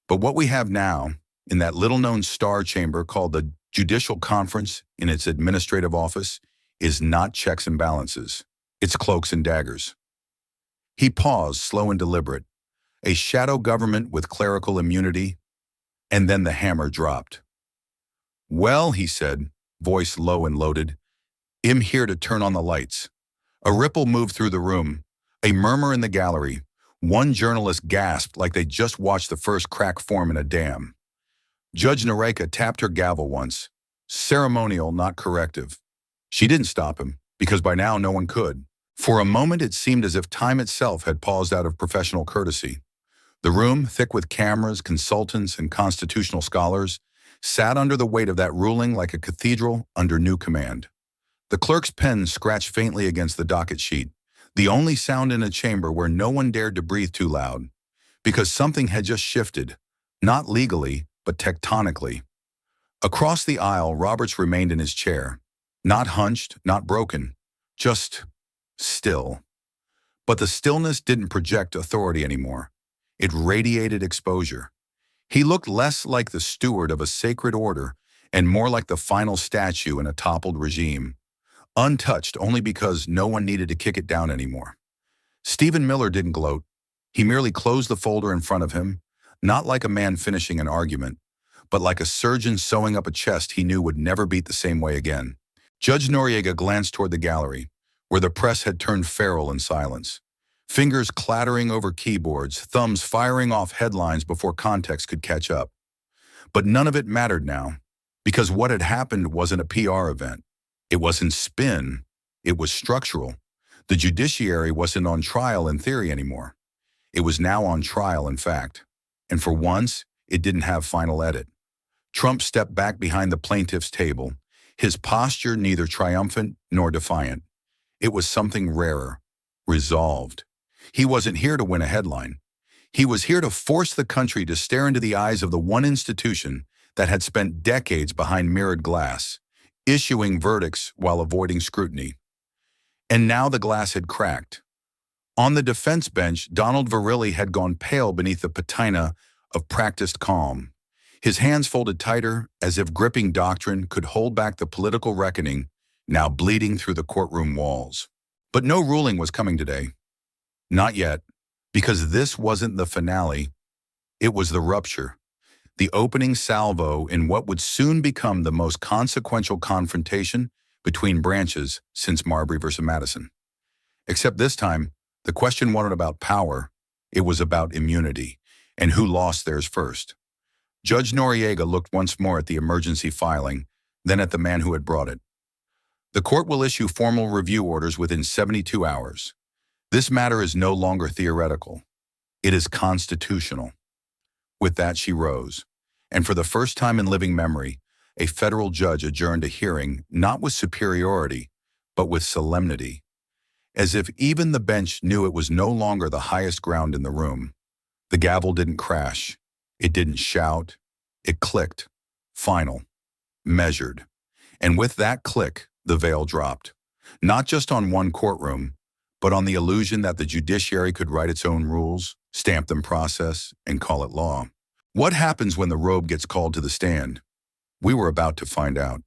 But what we have now, in that little-known star chamber called the Judicial Conference in its administrative office, is not checks and balances. It's cloaks and daggers. He paused, slow and deliberate. A shadow government with clerical immunity, and then the hammer dropped. "Well," he said, voice low and loaded, "I'm here to turn on the lights." A ripple moved through the room, a murmur in the gallery. One journalist gasped like they just watched the first crack form in a dam. Judge Nareka tapped her gavel once. Ceremonial, not corrective. She didn't stop him, because by now no one could. For a moment it seemed as if time itself had paused out of professional courtesy. The room, thick with cameras, consultants, and constitutional scholars, sat under the weight of that ruling like a cathedral under new command. The clerk's pen scratched faintly against the docket sheet, the only sound in a chamber where no one dared to breathe too loud, because something had just shifted, not legally, but tectonically. Across the aisle, Roberts remained in his chair, not hunched, not broken, just still. But the stillness didn't project authority anymore. It radiated exposure. He looked less like the steward of a sacred order and more like the final statue in a toppled regime, untouched only because no one needed to kick it down anymore. Stephen Miller didn't gloat. He merely closed the folder in front of him, not like a man finishing an argument, but like a surgeon sewing up a chest he knew would never beat the same way again. Judge Noriega glanced toward the gallery, where the press had turned feral in silence. Fingers clattering over keyboards, thumbs firing off headlines before context could catch up. But none of it mattered now, because what had happened wasn't a PR event. It wasn't spin. It was structural. The judiciary wasn't on trial in theory anymore. It was now on trial in fact. And for once, it didn't have final edit. Trump stepped back behind the plaintiff's table, his posture neither triumphant nor defiant. It was something rarer, resolved. He wasn't here to win a headline. He was here to force the country to stare into the eyes of the one institution that had spent decades behind mirrored glass, issuing verdicts while avoiding scrutiny. And now the glass had cracked. On the defense bench, Donald Verrilli had gone pale beneath the patina of practiced calm, his hands folded tighter as if gripping doctrine could hold back the political reckoning now bleeding through the courtroom walls. But no ruling was coming today. Not yet, because this wasn't the finale. It was the rupture, the opening salvo in what would soon become the most consequential confrontation between branches since Marbury versus Madison. Except this time, the question wasn't about power, it was about immunity, and who lost theirs first. Judge Noriega looked once more at the emergency filing, then at the man who had brought it. The court will issue formal review orders within 72 hours. This matter is no longer theoretical. It is constitutional. With that, she rose, and for the first time in living memory, a federal judge adjourned a hearing not with superiority, but with solemnity, as if even the bench knew it was no longer the highest ground in the room. The gavel didn't crash. It didn't shout. It clicked. Final. Measured. And with that click, the veil dropped. Not just on one courtroom, but on the illusion that the judiciary could write its own rules, stamp them process, and call it law. What happens when the robe gets called to the stand? We were about to find out.